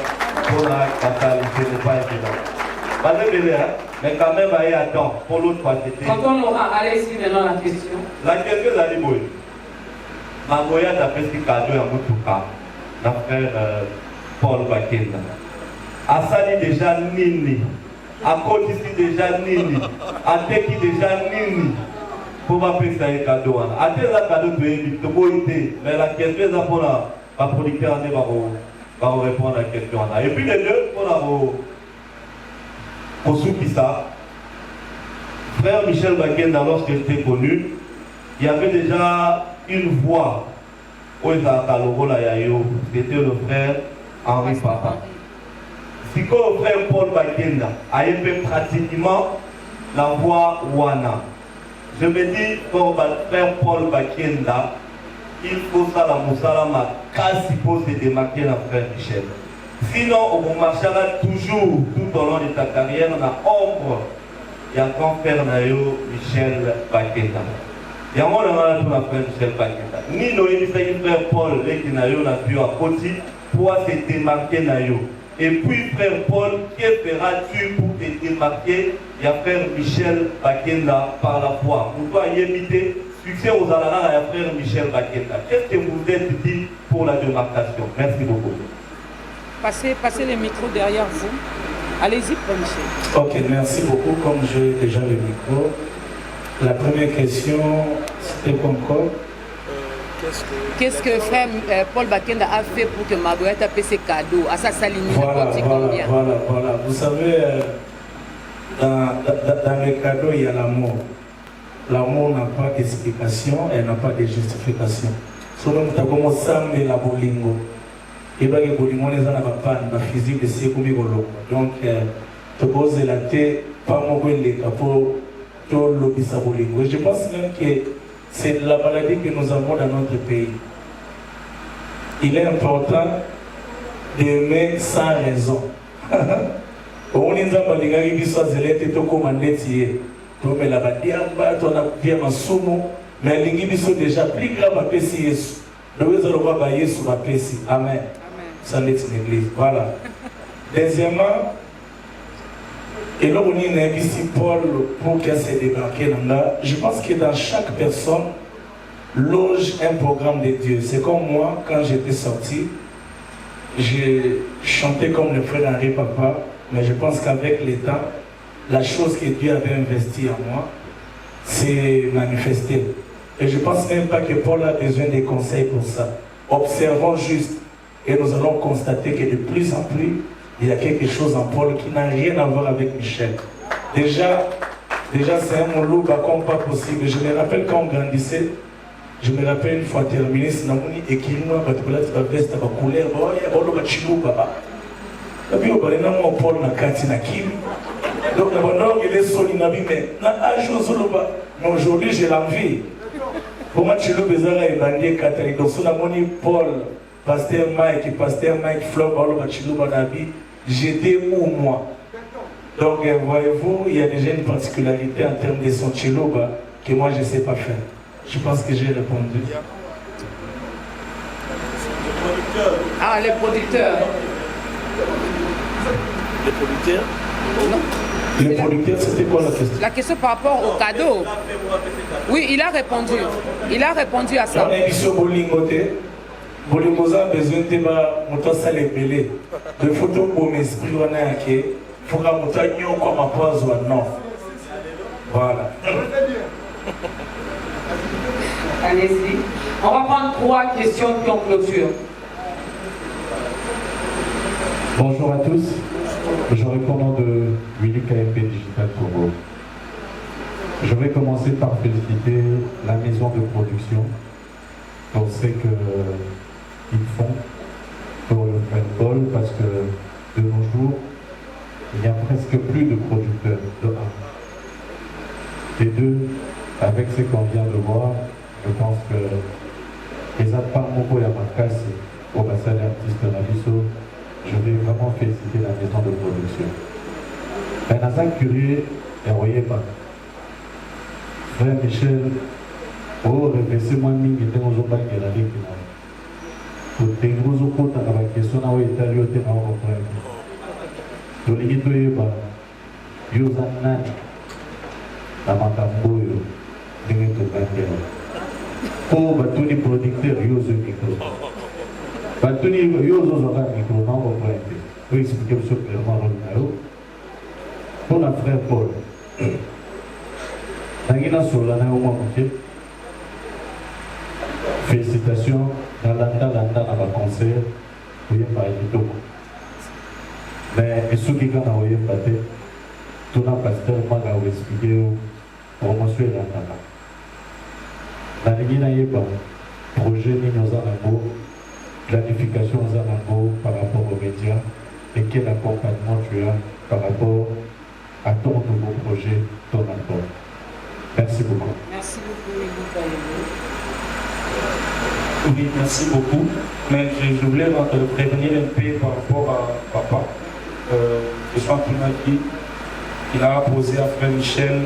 pour la catalogie, ce n'est pas évident. Pas de bébé, hein? Mais quand même, allez, attends, pour l'autre fois, c'était. Quand on aura, allez-y maintenant la question. La question, c'est Aliboy. Ma moya d'après ce cadeau à Moutouka, notre frère Paul Bakenda. A Sali déjà Nini, à côté ici déjà Nini, à Teki déjà Nini. Pour m'appeler ça un cadeau. À tel cadeau de beauté, mais la question est pour la producteur va répondre à la question. Et puis les deux, pour Soupissa, frère Michel Bakenda, lorsqu'il était connu, il y avait déjà une voix. C'était le frère Henri Papa. Si le frère Paul Bakenda a fait pratiquement la voix Wana. Je me dis, pour le frère Paul Bakenda, il faut ça la Moussalama, quasi pour se démarquer la frère Michel. Sinon, on marchera toujours, tout au long de ta carrière, dans l'ombre, il y a grand frère Michel Bakenda. Il y a un moment où frère Michel Bakenda. Ni Noémie, c'est frère Paul, qui n'a pu à côté, pour se démarquer. Et puis, frère Paul, que feras-tu pour te démarquer? Il y a frère Michel Bakenda par la foi. Pour toi, imiter, succès aux Alara, il y a frère Michel Bakenda. Qu'est-ce que vous êtes dit pour la démarcation? Merci beaucoup. Passez les micros derrière vous. Allez-y, frère Michel. Ok, merci beaucoup. Comme j'ai déjà le micro, la première question, c'était comme quoi? Qu'est-ce que frère Paul Bakenda a fait pour que Magoya ait fait ses cadeaux à sa saline? Voilà. Vous savez, dans les cadeaux, il y a l'amour. L'amour n'a pas d'explication, elle n'a pas de justification. Selon tu as commencé à me la bolingo. Et bien, les bolingo, les gens n'ont pas de physique de ce comme donc, tu poses la tête, pas mon les capos, tout l'obis à bolingo. Je pense même que c'est la maladie que nous avons dans notre pays. Il est important d'aimer sans raison. On est dans les gars qui sont zélés, tout commandé, tu mets la badiamba, tu as bien ma soumo, mais les gens sont déjà plus graves à Pessi. Nous allons voir Yesu à Pessi. Amen. Ça n'est pas une église. Voilà. Deuxièmement, et là, on est ici Paul pour qu'elle se démarque. Je pense que dans chaque personne loge un programme de Dieu. C'est comme moi, quand j'étais sorti, j'ai chanté comme le frère Henri Papa, mais je pense qu'avec le temps, la chose que Dieu avait investie en moi s'est manifestée. Et je ne pense même pas que Paul a besoin de conseils pour ça. Observons juste et nous allons constater que de plus en plus, il y a quelque chose en Paul qui n'a rien à voir avec Michel. Déjà c'est un moulou comme pas possible. Je me rappelle quand on grandissait, je me rappelle une fois terminé, c'est un mouni équilibre, tu vas veste, tu vas couler, tu vas chilou, papa. Et puis, on va aller dans Paul, na kati, na kim. Donc, il est solide, mais aujourd'hui, j'ai l'envie. Pour moi, chilou, bezara et bandier catholique. Donc, sur la moni Paul, pasteur Mike, Fleur, chilou, banabi. J'étais où moi? Donc voyez-vous, il y a déjà une particularité en termes de son chiloba que moi je ne sais pas faire. Je pense que j'ai répondu. Ah, les producteurs. Les producteurs? Non. Les producteurs, c'était quoi la question? La question par rapport au cadeau. Oui, il a répondu. Il a répondu à ça. L'émission Bolingoté, Bolingoza a besoin de moto salébélé. De photos pour m'esprit, on a un faut que moto agnon comme un poison, non. Voilà. Allez-y. On va prendre 3 questions qui ont clôture. Bonjour à tous. Je réponds au nom de Willy KMP Digital Togo. Je vais commencer par féliciter la maison de production pour ce qu'ils font pour le football parce que de nos jours, il n'y a presque plus de producteurs de 1. Et 2, avec ce qu'on vient de voir, je pense que les appartements et la marque au bassin d'artistes Nabiso, je vais vraiment féliciter la maison de production. Mais dans un curieux, et voyez pas. Frère Michel, oh, reversez-moi mingi, t'es aux autres qui est la ligue. Pour tes gros autres, t'as la question, n'a pas été lieu, t'es pas au frère. Donc, les guides, yo zanani, la matambo, yo, n'importe quoi. Oh, bah, tous les producteurs, yo, ce micro. Batuni yozo zoka micro na ko prendre. Oui, expliquer monsieur clairement Ronaldo. Pour la frère Paul. Nangina sola na oma moké. Félicitations dans landa na concert. Oui, pas du tout. Mais ceux qui ont envoyé paté, tout n'a pasteur m'a expliqué promotion landa. Nangina yeba projet ni nos amours. Planification aux alentours par rapport aux médias et quel accompagnement tu as par rapport à ton nouveau projet, ton apport. Merci beaucoup. Merci beaucoup, Élie. Oui, merci beaucoup. Mais je voulais prévenir un peu par rapport à papa. Je suis en qui il a posé à frère Michel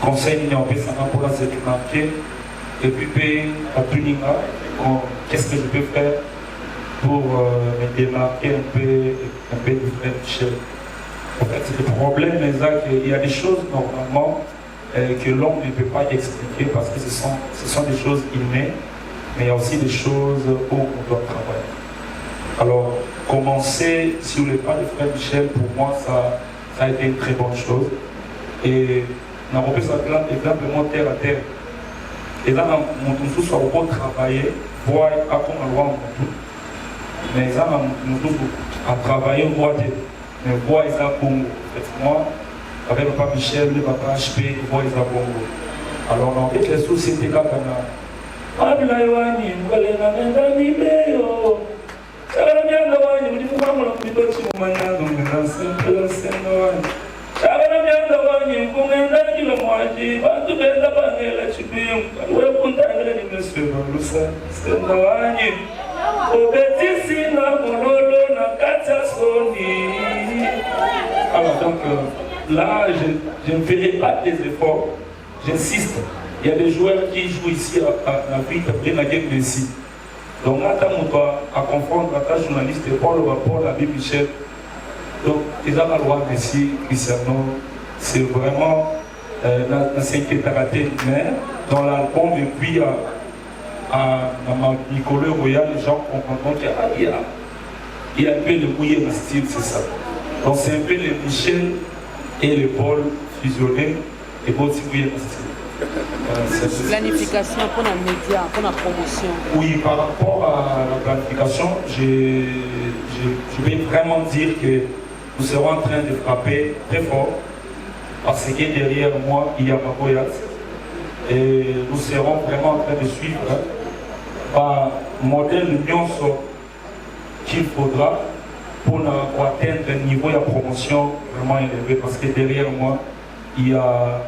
conseil numéro 5 pour cette marquée et puis à Tuninga, qu'est-ce que je peux faire pour me démarquer un peu du frère Michel. En fait, c'est le problème, il y a des choses normalement que l'homme ne peut pas expliquer parce que ce sont des choses innées, mais il y a aussi des choses où on doit travailler. Alors, commencer sur le pas de frère Michel, pour moi, ça a été une très bonne chose. Et on a repris ça simplement terre à terre. Et là, on soit au travailler, voir à comment on va mais ça, on a travaillé au droit mais voir ça Congo. Moi, avec papa Michel, le papa HP, voir ça Congo. Alors, en fait, les sociétés là, on a alors donc là, je ne ferai pas des efforts, j'insiste. Il y a des joueurs qui jouent ici à Afrique, après la game ici. Donc là, on doit confondre la journaliste Paul la Bible Michel. Donc, ils ont le droit Messi, Cristiano, c'est vraiment dans ce qui est raté, mais dans l'album, et puis à Nicolas Royal, les gens comprennent qu'il y a un peu de mouillé dans le style, c'est ça. Donc c'est un peu les Michel et les Paul fusionnés et pour aussi mouillé dans le style. Planification pour la média, pour la promotion. Oui, par rapport à la planification, je vais vraiment dire que nous serons en train de frapper très fort parce que derrière moi, il y a Magoyat. Et nous serons vraiment en train de suivre un modèle Nyonso qu'il faudra pour atteindre un niveau de promotion vraiment élevé. Parce que derrière moi, il y a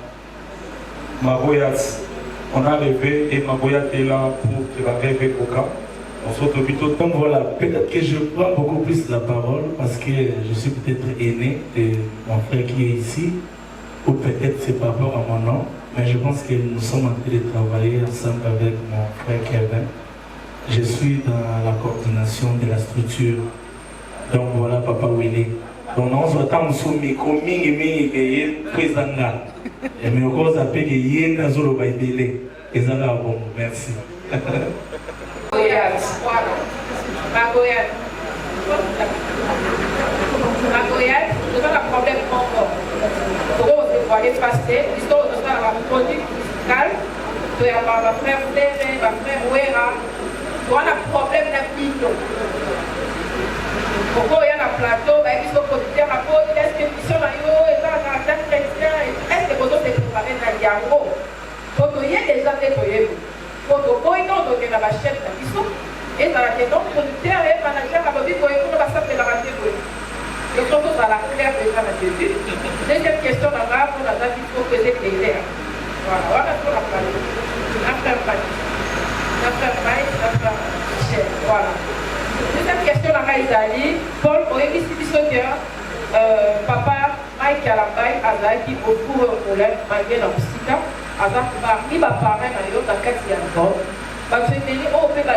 Magoyat. On a rêvé et Magoyat est là pour qu'il va rêver au cas. Donc voilà, peut-être que je prends beaucoup plus la parole parce que je suis peut-être aîné de mon frère qui est ici, ou peut-être c'est par rapport à mon nom, mais je pense que nous sommes en train de travailler ensemble avec mon frère Kevin Je suis dans la coordination de la structure. Donc voilà, Papa Willy. Donc on se attend sur le micro, mingi président. Et mais encore ça peut que y ait zolo baidele. Et ça là bon, merci. Magoyat, nous avons un problème encore. Pour on aller passer, l'histoire de la produit fiscal, de ma frère Fléré, ma frère Ouera, on a un problème d'application. Pourquoi il y a un plateau, ils sont producteurs à cause, est-ce que ils sont là, et ça, caractère chrétien, est-ce que vous avez préparé dans Yango? Pour qu'il y ait des gens nettoyés. Pour que vous ayez donné la chaîne de l'histoire, et dans la question producteur et manager, à l'objet, pour que vous ayez la raté. Et surtout dans la claire déjà la début. Deuxième question, on a pour la date, il faut que j'ai clair. Voilà, on a pour la place. Affaire Patrick. Affaire Mike, affaire Michel. Voilà. Deuxième question, on a Isaïe. Paul, au émission du papa Mike Kalambay, Azaï, au cours au problème, malgré la psychiatre, Azaï, il va parler dans le cas de Yangon. Parce que je au fait,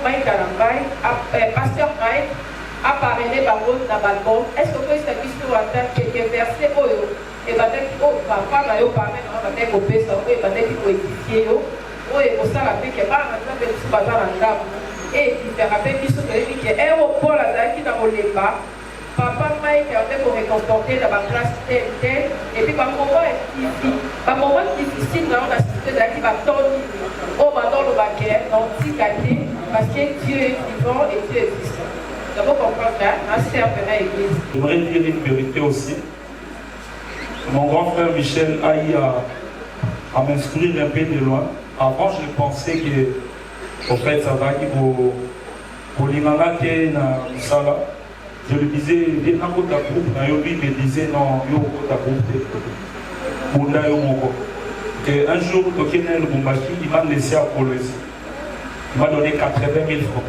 Mike Kalambay, pasteur Mike, a parlé par votre balcon. Est-ce que vous avez vu sur la tête quelques versets et papa n'a pas parlé avec au père, et avec au édifié, et pour ça, la paix qui est pas en train de se passer en gamme. Et il fait rappeler qu'il y a un Paul qui n'a pas. Papa Mike a fait pour réconforter dans ma classe telle, et puis par moment difficile, dans la cité qui va tourner au bandon le baquet, dans le petit parce que Dieu est vivant et Dieu est existant. J'aimerais dire une vérité aussi. Mon grand frère Michel a eu à m'instruire un peu de loin. Avant, je pensais que, en fait, ça va aller pour l'Inala qui est dans le Sala. Je lui disais, viens dans votre groupe. Lui me disait, non, il y a votre groupe. Et un jour, il m'a laissé à Colosie. Il m'a donné 80 000 francs.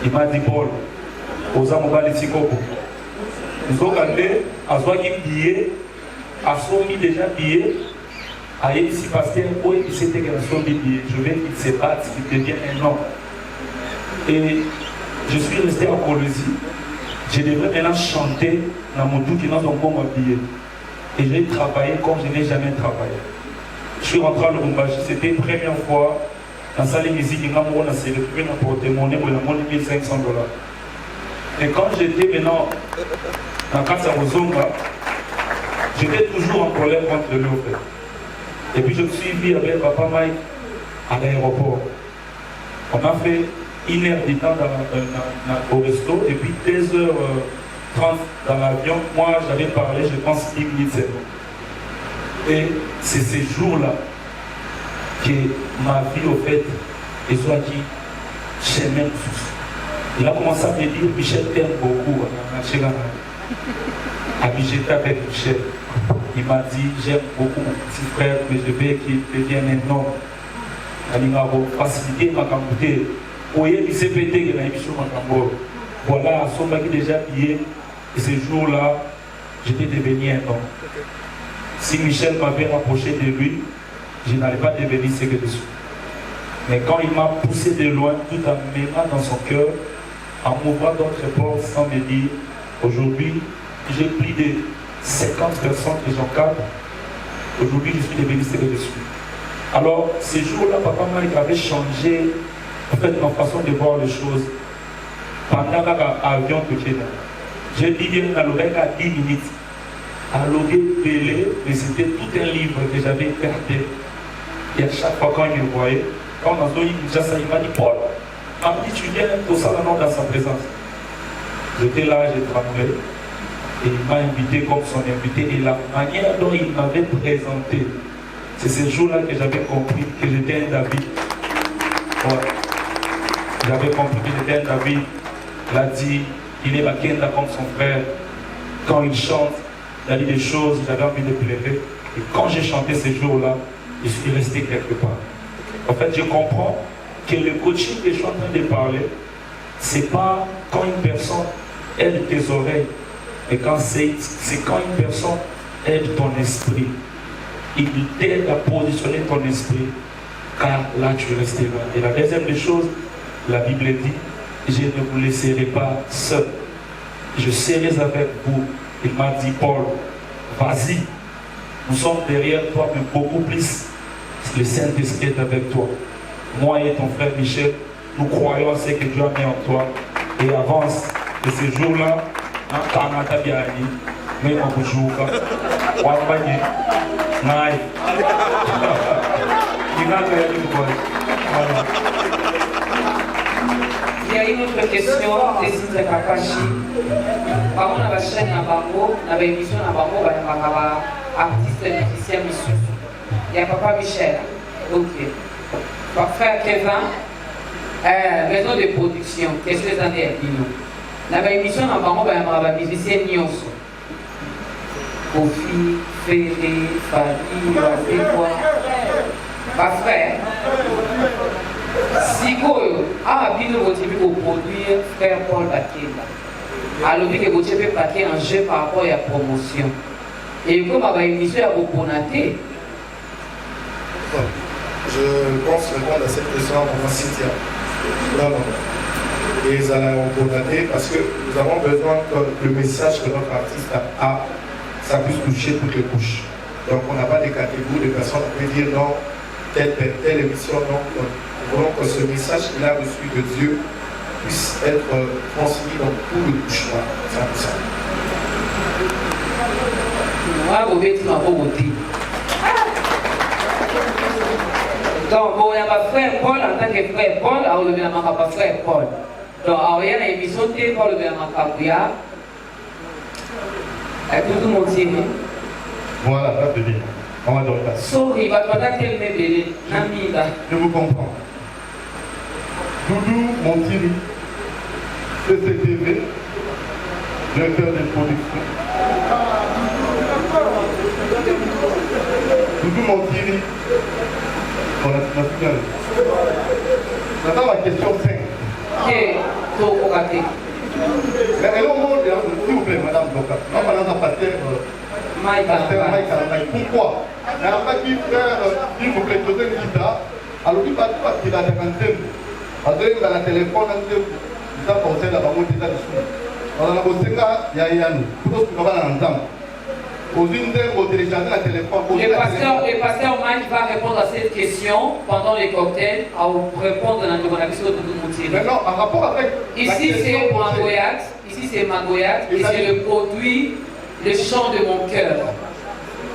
Il m'a dit, Paul, aux Amobales Sikobo. Nous avons regardé, à soi qui billet, à soi qui déjà billet, à ici pasteur, où il s'était que son billet. Je veux qu'il se batte, qu'il devienne un homme. Et je suis resté à Colosie. Je devrais maintenant chanter dans mon doute qui n'a pas bon billet. Et j'ai travaillé comme je n'ai jamais travaillé. Je suis rentré à Lubumbashi, c'était la première fois dans la salle de musique, on a célébré un porte-monnaie pour la monnaie $1 500. Et quand j'étais maintenant dans Casa Rozonga, j'étais toujours en colère contre lui. Et puis je me suis vu avec Papa Mike à l'aéroport. On a fait 1 heure de temps au resto et puis 2h30 dans l'avion. Moi j'avais parlé, je pense 10 minutes seulement. Et c'est ces jours-là que ma vie, au fait, et soit dit, j'aime tous. Il a commencé à me dire, Michel t'aime beaucoup. J'étais avec Michel. Il m'a dit, j'aime beaucoup mon petit frère, mais je veux qu'il devienne un homme. Il m'a facilité ma campouté. Voyez, il s'est pété que l'émission m'a campouté. Voilà, son mari déjà pillé. Et ce jour-là, j'étais devenu un homme. Si Michel m'avait rapproché de lui, je n'allais pas devenir ce que je suis. Mais quand il m'a poussé de loin, tout en m'aimant dans son cœur, en m'ouvrant d'autres portes sans me dire, aujourd'hui, j'ai plus de 50 personnes que j'encadre. Aujourd'hui, je suis devenu ce que je suis. Alors, ces jours-là, Papa Mike avait changé en fait, ma façon de voir les choses. Pendant l'avion de Kenya, j'ai dit bien à l'oreille à 10 minutes. À l'oreille télé, mais c'était tout un livre que j'avais gardé. Et à chaque fois quand il me voyait, quand on a dit, il m'a dit, Paul, tu viens tout ça dans sa présence. J'étais là, j'ai tremblé. Et il m'a invité comme son invité. Et la manière dont il m'avait présenté, c'est ce jour-là que j'avais compris que j'étais un David. Ouais. J'avais compris que j'étais un David. Il a dit, il est Makenda comme son frère. Quand il chante, il a dit des choses, j'avais envie de pleurer. Et quand j'ai chanté ce jour-là, je suis resté quelque part. En fait, je comprends que le coaching que je suis en train de parler, c'est pas quand une personne aide tes oreilles, mais quand c'est quand une personne aide ton esprit. Il t'aide à positionner ton esprit car là tu resteras. Et la deuxième des choses, la Bible dit, je ne vous laisserai pas seul. Je serai avec vous. Il m'a dit, Paul, vas-y, nous sommes derrière toi, mais beaucoup plus, le Saint-Esprit est avec toi. Moi et ton frère Michel, nous croyons à ce que Dieu a mis en toi et avance. Et ce jour-là, même en jour, il y a une autre question des Sinza Kakashi. Par contre, la chaîne Nabango, la émission Nabango, artiste musicien Missou. Il y a Papa Michel. Ok. Papa frère Kevin, maison de production. Qu'est-ce que vous en avez dit? La émission Nabango, il y a musicien Nyonso. Kofi, Ferré, Fadi, Wazekwa. Papa frère. Si vous avez produire frère Paul Bakenda, alors que vous avez paquet en jeu par rapport à la promotion. Et comme vous avez une émission à vous connaître. Je pense répondre à cette question en Cynthia. Non, non. Et ça l'a connaître parce que nous avons besoin que le message que notre artiste a, ça puisse toucher toutes les couches. Donc on n'a pas des catégories de personnes qui peuvent dire non, telle émission, non. Nous voulons que ce message qu'il a reçu de Dieu puisse être transmis dans tout le couche. C'est un peu ça. Moi, vous êtes ma beauté. Donc, il y a ma frère Paul en tant que frère Paul, alors le bien ma frère Paul. Donc, il y a une émission de Paul le bien ma cabouya. Et tout le monde dit. Voilà, ça c'est bien. On va dans le cas. Sorry, je vous comprends. Doudou Montieri, CCTV, directeur de production. Doudou Montieri, on a fini. J'attends la question 5. Mais elle est au monde, s'il vous plaît, madame Doka. Non, madame Pasteur, pourquoi? Elle n'a pas dit frère, s'il vous plaît, donner une guitare. Alors, il va tout qu'il a des antennes. Alors, il a la téléphone, il a pensé là-bas, il a des sous. Alors, on a bossé là, il y a Yannou. Pour ce qu'on va l'entendre. Le pasteur Mike va répondre à cette question pendant les cocktails, à vous répondre dans le question de Doudou Montieri. Maintenant, en rapport avec. Ici, c'est Magoyat. Ici, c'est Magoyat. Et c'est le produit, le chant de mon cœur.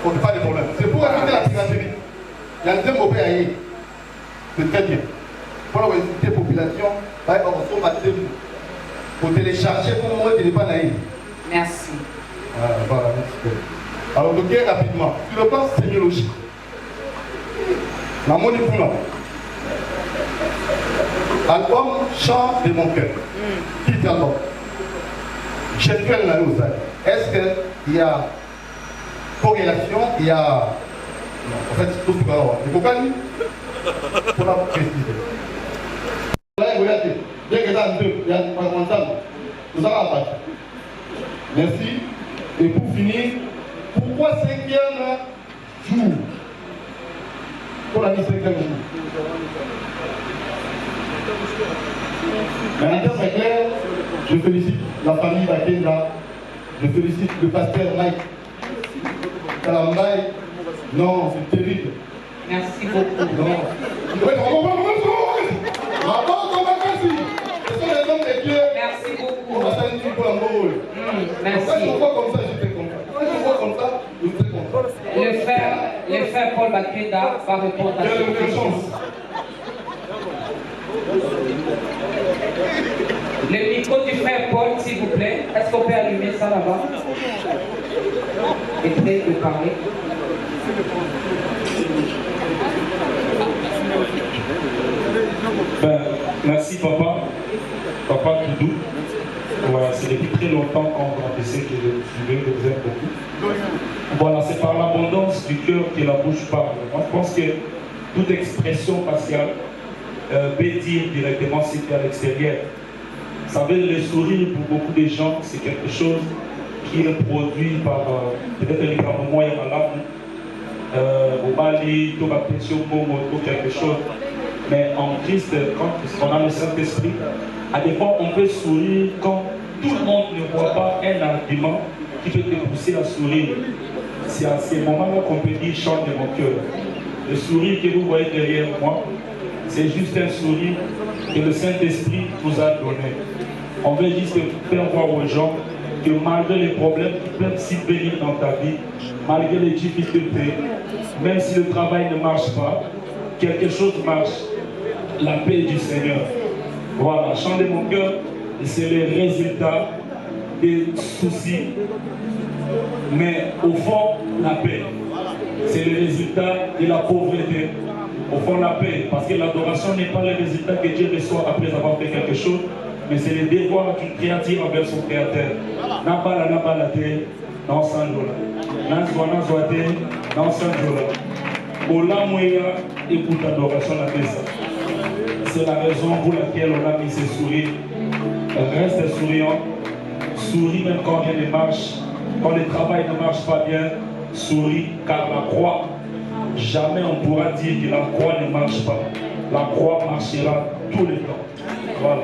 On n'a pas de problème. C'est pour éviter la piraterie. Il y a un deuxième mot à y. C'est très bien. Pour la population, pour télécharger pour moi, il n'est pas naïf. Merci. Voilà, merci. Alors, donc, rapidement, sur le plan sémiologique, la monnaie pour album Chant de mon cœur. Qui est album? Jennifer Nalouza. Est-ce qu'il y a corrélation? Il y a. En fait, tout ce qu'on a. Il faut pas dire pour la préciser. Bien que ça, il y a un ensemble. Nous allons abattre. Merci. Et pour finir, pourquoi 5e jour? Pour la 5e jour. Mais en termes clairs, je félicite la famille Bakenda, je félicite le pasteur Mike Kalambay. Non, c'est terrible. Merci beaucoup. Non. Ce sont les hommes de Dieu. Merci beaucoup. On va s'arrêter pour la mort. Merci. Quand je vois comme ça, j'étais content. Quand je vois comme ça, j'étais content. Le frère Paul Bakenda va répondre à cette question. Le micro du frère Paul, s'il vous plaît. Est-ce qu'on peut allumer ça là-bas? Et prêt de parler. Merci papa Doudou. Voilà, c'est depuis très longtemps qu'on essaie de suivre, de vous aime beaucoup. Voilà, c'est par l'abondance du cœur que la bouche parle. Moi, je pense que toute expression faciale peut dire directement ce qu'il y a à l'extérieur. Vous savez, le sourire pour beaucoup de gens, c'est quelque chose qui est produit par peut-être les grands moyens à l'âme. au Bali, tout va pécher au Momo, tout quelque chose. Mais en Christ, quand on a le Saint-Esprit, à des fois on peut sourire quand tout le monde ne voit pas un argument qui peut te pousser à sourire. C'est à ces moments-là qu'on peut dire chante de mon cœur. Le sourire que vous voyez derrière moi, c'est juste un sourire que le Saint-Esprit nous a donné. On veut juste faire voir aux gens que malgré les problèmes qui peuvent s'y venir dans ta vie, malgré les difficultés, même si le travail ne marche pas, quelque chose marche. La paix du Seigneur. Voilà, chant de mon cœur, c'est le résultat des soucis. Mais au fond, la paix. C'est le résultat de la pauvreté. Au fond, la paix. Parce que l'adoration n'est pas le résultat que Dieu reçoit après avoir fait quelque chose, mais c'est le devoir d'une créature envers son créateur. Nabala, nabala, dans 100 $. Nazwa, nazwa, dans 100 $. Ola, moya, écoute l'adoration à la ça. C'est la raison pour laquelle on a mis ces sourires. Reste souriant. Souris même quand rien ne marche. Quand le travail ne marche pas bien, souris, car la croix, jamais on pourra dire que la croix ne marche pas. La croix marchera tout le temps. Voilà.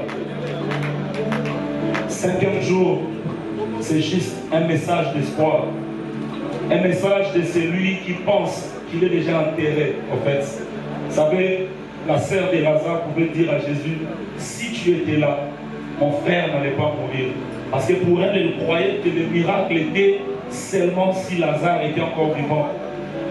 5e jour, c'est juste un message d'espoir. Un message de celui qui pense qu'il est déjà enterré, en fait. Vous savez, la sœur de Lazare pouvait dire à Jésus, si tu étais là, mon frère n'allait pas mourir. Parce que pour elle, elle croyait que le miracle était seulement si Lazare était encore vivant.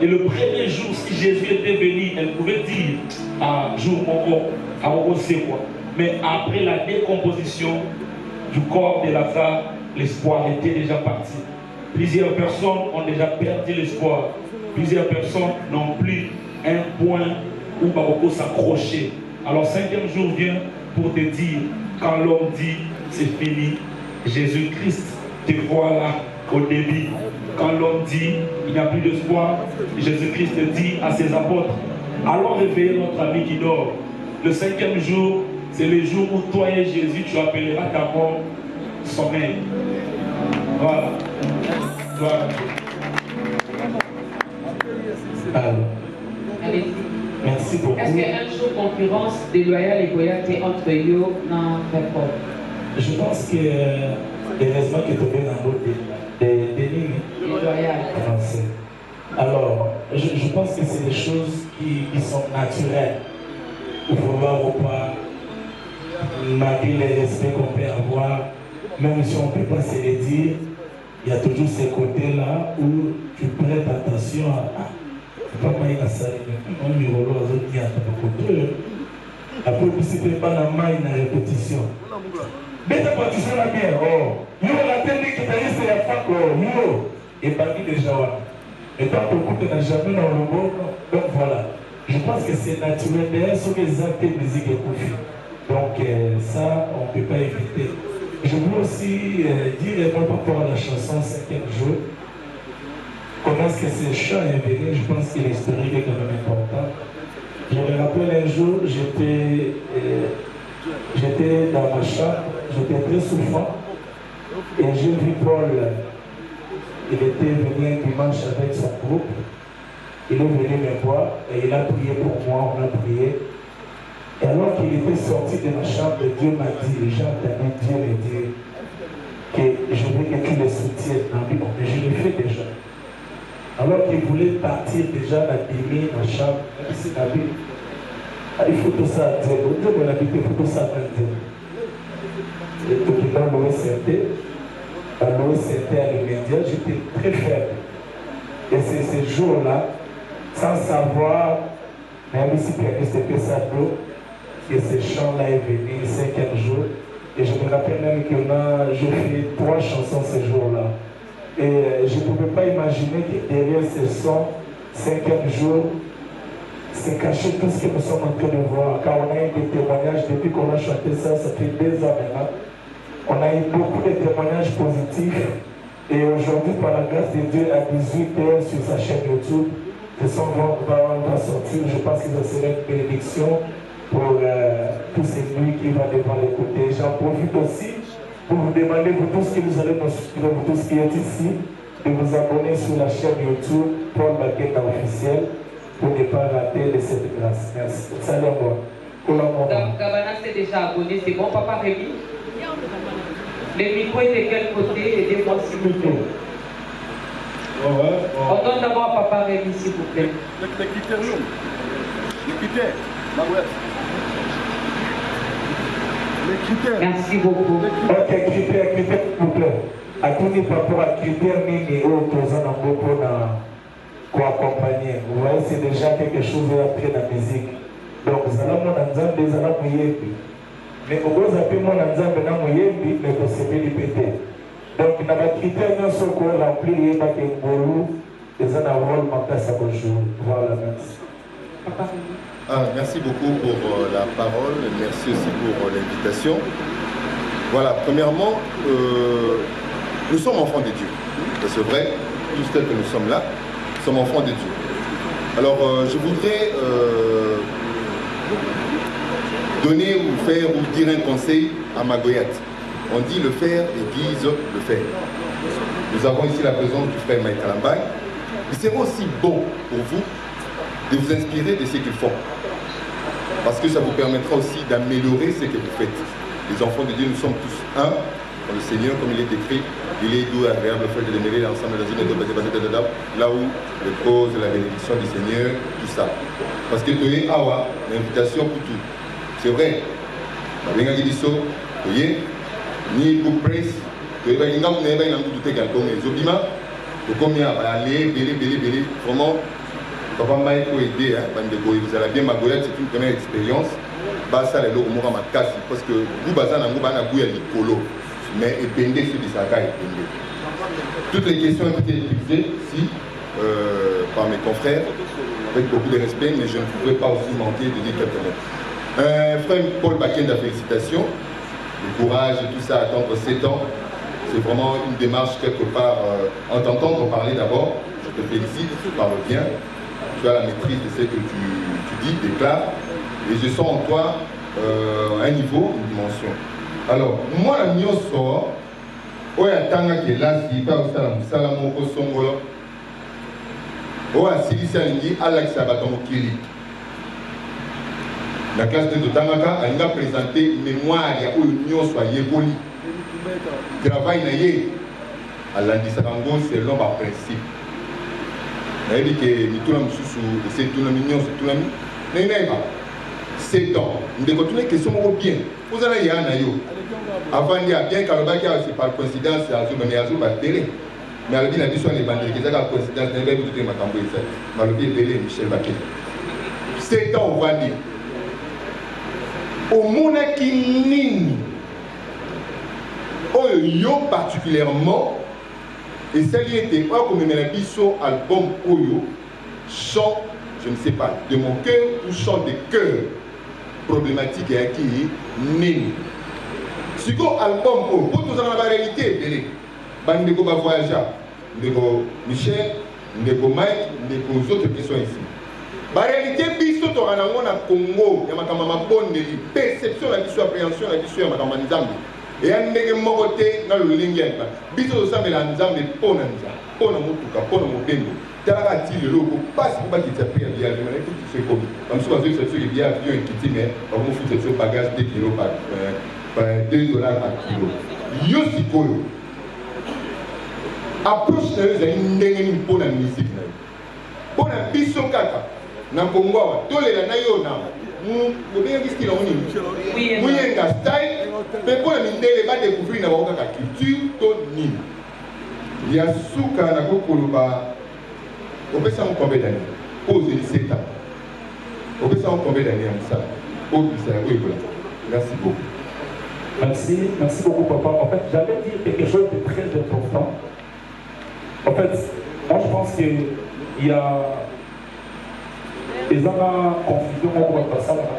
Et le premier jour, si Jésus était venu, elle pouvait dire à jour mon à quoi. Mais après la décomposition du corps de Lazare, l'espoir était déjà parti. Plusieurs personnes ont déjà perdu l'espoir. Plusieurs personnes n'ont plus un point où Baroko s'accrocher. Alors 5e jour vient pour te dire, quand l'homme dit c'est fini, Jésus-Christ te voit là au début. Quand l'homme dit il n'y a plus d'espoir, Jésus-Christ dit à ses apôtres, allons réveiller notre ami qui dort. Le 5e jour, c'est le jour où toi et Jésus, tu appelleras ta mort sommeil. Voilà. Voilà. Allez-y. Merci beaucoup. Est-ce qu'un jour concurrence déloyale et goyate entre yo dans fait fort? Je pense que heureusement que tu es dans l'autre déloyal. Alors, je pense que c'est des choses qui sont naturelles. Pour vouloir ou pas, malgré les respects qu'on peut avoir, même si on ne peut pas se les dire, il y a toujours ces côtés-là où tu prêtes attention à comment il a sali, on lui roule aux autres qui attendent. Après, si tu n'es pas dans la une répétition. Mais ta partition la bien, oh, yo la technique qui t'a dit c'est la fac, yo, et parmi les gens. Et tant que tu n'as jamais dans le bon, donc voilà. Je pense que c'est naturel. D'ailleurs, sur les actes de musique et conflit. Donc, ça, on ne peut pas éviter. Je voulais aussi dire par rapport à la chanson 5e jour, comment est-ce que ce chant est venu. Je pense que l'historique est quand même important. Je me rappelle un jour, j'étais dans ma chambre, j'étais très souffrant, et j'ai vu Paul, il était venu un dimanche avec son groupe. Il est venu me voir et il a prié pour moi, on a prié. Et alors qu'il était sorti de ma chambre, Dieu m'a dit, j'ai entendu Dieu me dire que je veux que tu le soutiennes dans lui, mais je le fais déjà. Alors qu'il voulait partir déjà l'abîmer dans ma chambre, même si la Bible, il faut tout ça à Dieu. Dieu me l'a dit, il faut tout ça à Dieu. Et tout le temps, l'OSCT à l'immédiat, j'étais très faible. Et c'est ce jour-là, sans savoir, même si pianiste était ça d'eau, que ce chant-là est venu, 5e jour. Et je me rappelle même que j'ai fait 3 chansons ce jour-là. Et je ne pouvais pas imaginer que derrière ce son, 5e jour, c'est caché tout ce que nous sommes en train de voir. Car on a eu des témoignages depuis qu'on a chanté ça, ça fait 2 ans maintenant. On a eu beaucoup de témoignages positifs. Et aujourd'hui, par la grâce de Dieu, à 18h sur sa chaîne YouTube, le son va sortir. Je pense que ce serait une bénédiction pour tous ces nuits qui vont devoir l'écouter. J'en profite aussi pour vous demander, vous tous qui nous allez nous suivre, vous tous qui êtes ici, de vous abonner sur la chaîne YouTube Paul Baketa officiel pour ne pas rater de cette grâce. Merci. Salut à moi. Gabana s'est déjà abonné, c'est bon, Papa Rémi? Le micro est de quel côté? Aidez-moi s'il vous plaît. On donne d'abord à Papa Rémi, s'il vous plaît. Les critères, Merci beaucoup. Ok, critères, s'il vous plaît. À tout niveau, par rapport à critères, Nini, au Tozan pour accompagner. Vous voyez, c'est déjà quelque chose après la musique. Donc, vous allez mon ensemble, vous allez mouiller. Mais vous avez mon ensemble, vous allez mouiller, mais vous savez les péter. Donc, dans les critères, nous sommes remplis, il y a des boulot, et ça n'a pas de manque à sa bonjour. Voilà, merci. Merci beaucoup pour la parole, merci aussi pour l'invitation. Voilà, premièrement, nous sommes enfants de Dieu. C'est vrai, tous tels que nous sommes là, nous sommes enfants de Dieu. Alors, je voudrais donner ou faire ou dire un conseil à Magoyat. On dit le faire et disent le faire. Nous avons ici la présence du frère Mike Alambay. Il sera aussi bon pour vous de vous inspirer de ce qu'ils font. Parce que ça vous permettra aussi d'améliorer ce que vous faites. Les enfants de Dieu, nous sommes tous un dans le Seigneur, comme il est écrit. Il est doux et agréable le fait de demeurer ensemble dans une là où le cause de la bénédiction du Seigneur, tout ça. Parce que tu es awa, l'invitation pour tout. C'est vrai. Ni book press, tu es vraiment Papa Mike pour aider, vous allez bien Magoyat, c'est une première expérience. Ça les lots ma casse parce que vous bazan en bana bouya likolo, mais épendé sur des sagas épendé. Toutes les questions ont été utilisées ici par mes confrères avec beaucoup de respect, mais je ne pouvais pas aussi manquer de dire quelques mots. Frère Paul Bakenda, félicitations. Le courage et tout ça, attendre 7 ans, c'est vraiment une démarche quelque part. En t'entendre parler d'abord, je te félicite, tu parles bien. Tu as la maîtrise de ce que tu dis, déclares, et je sens en toi un niveau, une dimension. Alors, moi, la mienne sort, où est tanga qui est là, si pas au salamo, au songolo, où est Silisa Lingi, Alex Abaton Kiri. La classe de Tangaka a présenté une mémoire où l'union soit yéboli. Travail naïe à l'andisarango selon ma principe. Il dit que nous c'est tout le mignon, c'est tout le mignon. 7 ans. Nous devons continuer question bien. Vous allez y aller. Avant, il y a bien Kalobaki, c'est par coïncidence, mais Azou va télé. Mais à la vie, les bandits, qui ont la coïncidence, il y a tout le monde qui a été Michel Baké. 7 ans, on va dire. Au monde qui nini, yo particulièrement, et ça y était, comme il y a album Oyo, chant, je ne sais pas, de mon cœur ou chant de cœur, problématique et qui nini. Si vous album Oyo, pour tout ça, la réalité, Bandeko va voyager, Ndeko Michel, Ndeko Mike, Ndeko autres qui sont ici. La réalité, biso to ranango na Congo, ya makama bonne perception la biso appréhension la biso ya makama nzambe. Et ya ndenge moko te na lolingi ya biso to sambela nzambe pona nzambe, pona mutuka, pona mobembo. Tala ti le logo passe pour pas qu'il t'appelle bien, je me écoute ce comme. Comme ça je sais que bien avion qui mais on vous fout ce bagage 2 kilos par $2 par kilo. Yo sikoyo. Approche na yo ndenge ni pona musique na yo. Pona biso kaka. Na Congo, tous les naïos na, vous bien qu'est-ce qu'il a dit? Mouyenga style, mais pour les mindés, les bas découvrir na waka culture toni. Il y a souka na kokoloba. On peut s'en combien d'années? Pose 17 ans. On peut s'en combien d'années en ça? Merci beaucoup. Merci beaucoup papa. En fait, j'allais dire quelque chose de très important. En fait, moi je pense qu'il y a ils ont une confusion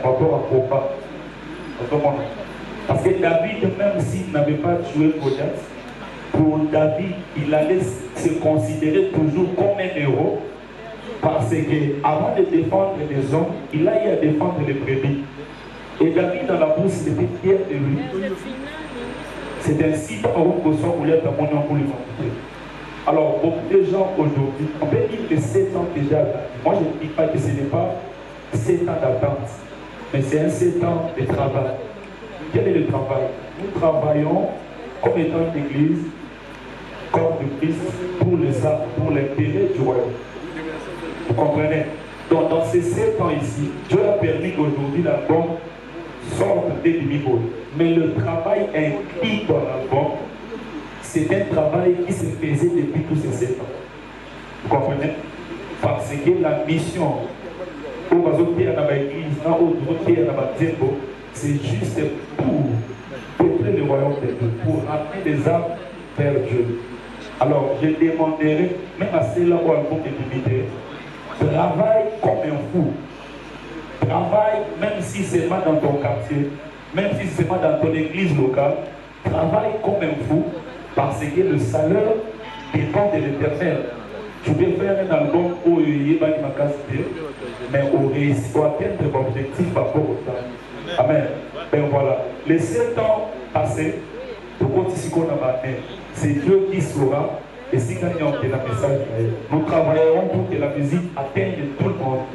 par rapport à Copa. Parce que David, même s'il n'avait pas tué Goliath, pour David, il allait se considérer toujours comme un héros. Parce qu'avant de défendre les hommes, il a eu à défendre les brebis. Et David, dans la bouche, c'était fier de lui. C'est ainsi que Goliath a monté pour les rencontrer. Alors, beaucoup de gens aujourd'hui, on peut dire que 7 ans déjà, moi je ne dis pas que ce n'est pas 7 ans d'attente, mais c'est un 7 ans de travail. Quel est le travail? Nous travaillons comme étant une église, corps de Christ, pour les âmes, pour l'intérêt du royaume. Vous comprenez? Donc, dans ces 7 ans ici, Dieu a permis qu'aujourd'hui l'album sorte des demi-boules. Mais le travail inclus dans l'album, c'est un travail qui se faisait depuis tous ces 7 ans. Vous comprenez? Parce que la mission, c'est juste pour peupler le royaume de Dieu, pour amener des âmes vers Dieu. Alors, je demanderai, même à ceux-là où album est limité, travaille comme un fou. Travaille, même si c'est pas dans ton quartier, même si c'est pas dans ton église locale, travaille comme un fou, parce que le salaire dépend de l'Éternel. Tu peux faire un album où il y a ma casse, mais au réussir, pour atteindre ton objectif par rapport au temps. Amen. Ben voilà. Les 7 ans passés, c'est Dieu qui saura. Et si quelqu'un a un message, nous travaillerons pour que la musique atteigne tout le monde.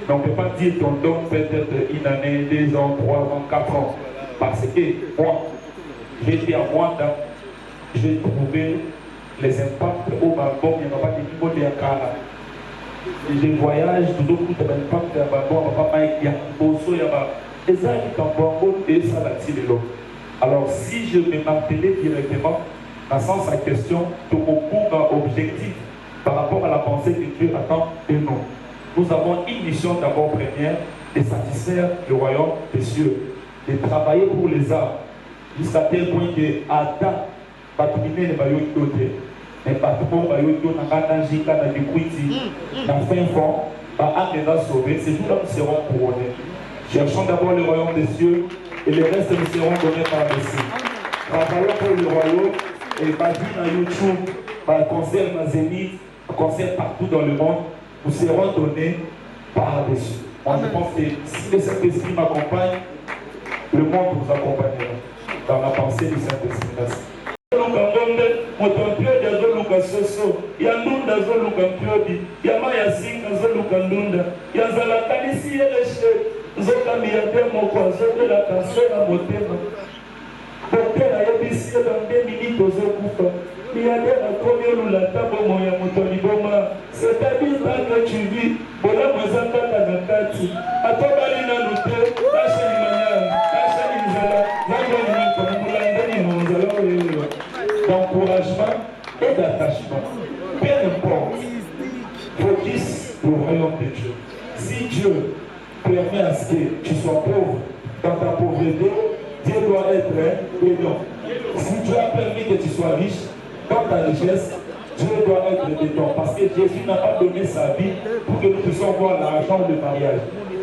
Donc on ne peut pas dire ton don peut-être une année, 2 ans, 3 ans, 4 ans. Parce que moi, j'étais à Rwanda, j'ai trouvé les impacts au Balbon, il n'y a pas de niveau de Yakara. Je voyage, tout le monde a l'impact à Balbon, il n'y a pas de Bosso, il y a et ça, il y a ça. Alors si je me m'appelais directement, dans le sens à question, tout mon objectif par rapport à la pensée que Dieu attend de nous. Nous avons une mission d'abord première de satisfaire le royaume des cieux, de travailler pour les arts, jusqu'à tel point que Adam va dominer les baillots côté. Mais par contre, baillots n'a pas d'angika, n'a de dans fin fond, va déjà sauver, c'est tout là nous serons couronnés. Cherchons d'abord le royaume des cieux et le reste nous seront donnés par les cieux. Travaillons pour le royaume et Badi dans YouTube, par concert dans Zénith, concert partout dans le monde, nous serons donnés par-dessus. Moi je pense que si le Saint-Esprit m'accompagne, le monde vous accompagnera dans la pensée du Saint-Esprit. Merci. Docteur ayebisi dans 2 minutes ozokufa. Milliardaire akomi olulata bomo ya moto liboma. C'est-à-dire que tu vis, bola mwazaka na kati. Atobali na lute, kasha ni manya, kasha ni nzala. Zango ni kwa mulangani mwanzala wewe. D'encouragement et d'attachement. Peu importe. Focus le royaume de Dieu. Si Dieu permet à ce que tu sois pauvre dans ta pauvreté, Dieu doit être aidant. Si Dieu a permis que tu sois riche dans ta richesse, Dieu doit être aidant. Parce que Jésus n'a pas donné sa vie pour que nous puissions voir l'argent de mariage.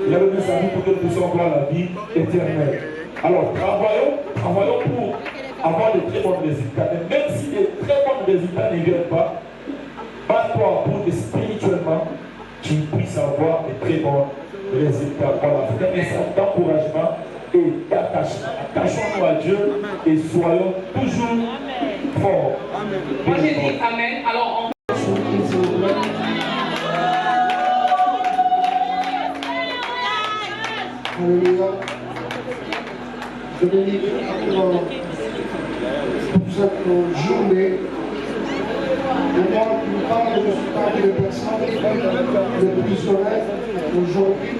Il a donné sa vie pour que nous puissions voir la vie éternelle. Alors travaillons pour avoir de très bons résultats. Et même si les très bons résultats ne viennent pas, bats-toi pour que spirituellement tu puisses avoir de très bons résultats. Voilà, c'est un message d'encouragement et d'attachement. Attachons-nous à Dieu et soyons toujours forts. Moi j'ai dit Amen. Alors on... Alléluia. Je bénis pour cette journée. Et moi qui vous parle, je suis parmi les personnes les plus honnêtes aujourd'hui.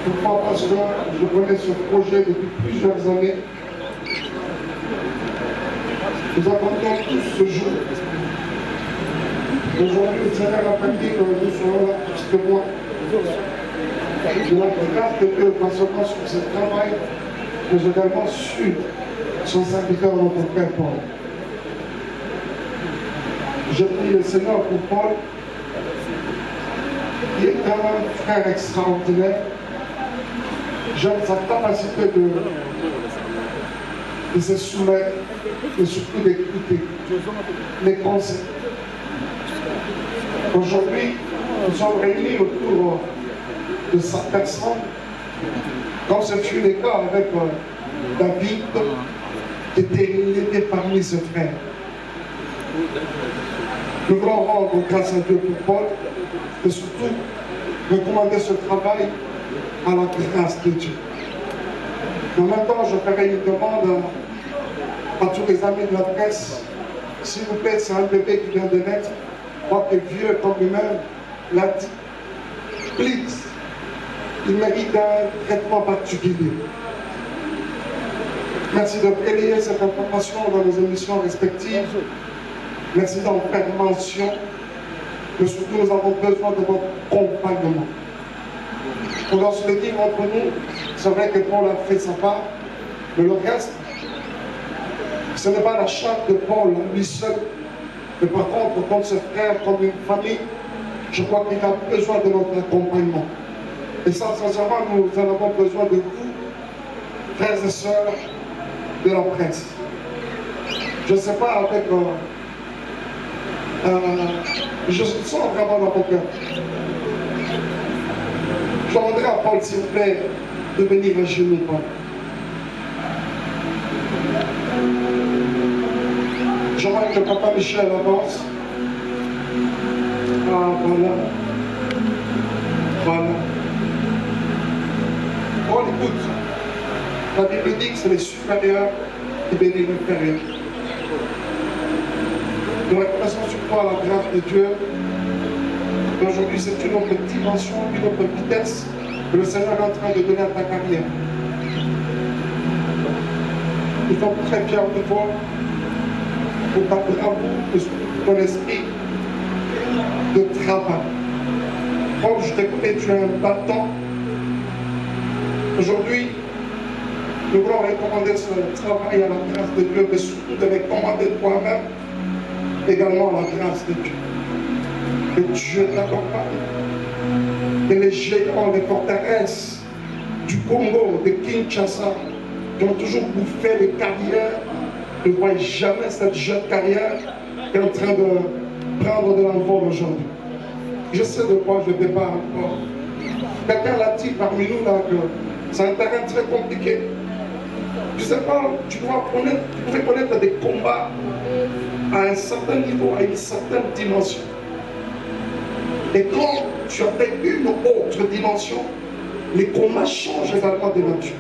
Pourquoi? Parce que je connais ce projet depuis plusieurs années. Nous attendons tous ce jour. Aujourd'hui, le Seigneur a permis que nous soyons là plus que moi. Je la grâce de Dieu, pas seulement sur ce travail, mais également sur son serviteur, notre Père Paul. Je prie le Seigneur pour Paul, qui est un frère extraordinaire. J'aime sa capacité de se soumettre et surtout d'écouter les conseils. Aujourd'hui, nous sommes réunis autour de sa personne, comme ce fut le cas avec David, qui était parmi ses frères. Nous voulons rendre grâce à Dieu pour Paul et surtout recommander ce travail à la grâce de Dieu. En même temps, je ferai une demande à tous les amis de la presse. S'il vous plaît, c'est un bébé qui vient de naître, quoique vieux comme lui-même, l'a dit. Please, il mérite un traitement particulier. Merci de relayer cette information dans nos émissions respectives. Merci d'en faire mention. Mais surtout, nous avons besoin de votre accompagnement. On doit se le dire entre nous, c'est vrai que Paul a fait sa part, mais le reste, ce n'est pas la charte de Paul, lui seul. Mais par contre, comme ce frère, comme une famille, je crois qu'il a besoin de notre accompagnement. Et ça, sincèrement, nous en avons besoin de vous, frères et sœurs de la presse. Je ne sais pas, avec... je sens vraiment dans mon cœur. Je demanderai à Paul, s'il vous plaît, de venir à genoux, Paul. J'aimerais que Papa Michel avance. Ah, voilà. Voilà. Paul, écoute. La Bible dit que c'est les supérieurs qui bénissent l'inférieur. Nous reconnaissons sur toi la grâce de Dieu. Aujourd'hui, c'est une autre dimension, une autre vitesse que le Seigneur est en train de donner à ta carrière. Nous sommes très fiers de toi, pour ta bravoure et surtout pour ton esprit de travail. Comme je te connais, tu es un battant. Aujourd'hui, nous voulons recommander ce travail à la grâce de Dieu, mais surtout de recommander toi-même également à la grâce de Dieu. Que Dieu t'accompagne. Que les géants, les forteresses du Congo, de Kinshasa, qui ont toujours bouffé les carrières, ne voient jamais cette jeune carrière qui est en train de prendre de l'envol aujourd'hui. Je sais de quoi je débarque encore. Quelqu'un l'a dit parmi nous là que c'est un terrain très compliqué. Je ne sais pas, tu pouvais connaître des combats à un certain niveau, à une certaine dimension. Et quand tu as fait une autre dimension, les combats changent également de nature.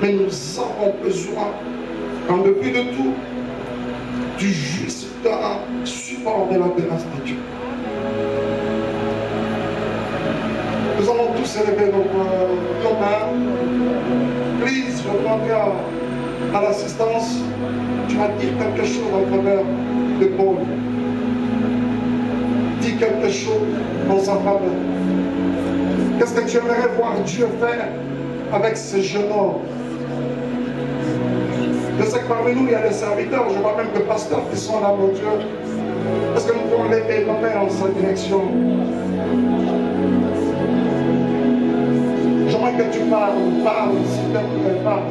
Mais nous avons besoin, en dépit de tout, du juste support de la grâce de Dieu. Nous allons tous élever nos mains. Please, je demanderai à l'assistance, tu vas dire quelque chose en faveur de Paul. Dis quelque chose en sa faveur. Qu'est-ce que tu aimerais voir Dieu faire avec ce jeune homme? Je sais que parmi nous, il y a des serviteurs, je vois même des pasteurs qui sont là, mon Dieu. Est-ce que nous pouvons lever nos mains en sa direction? J'aimerais que tu parles, s'il te plaît, parle.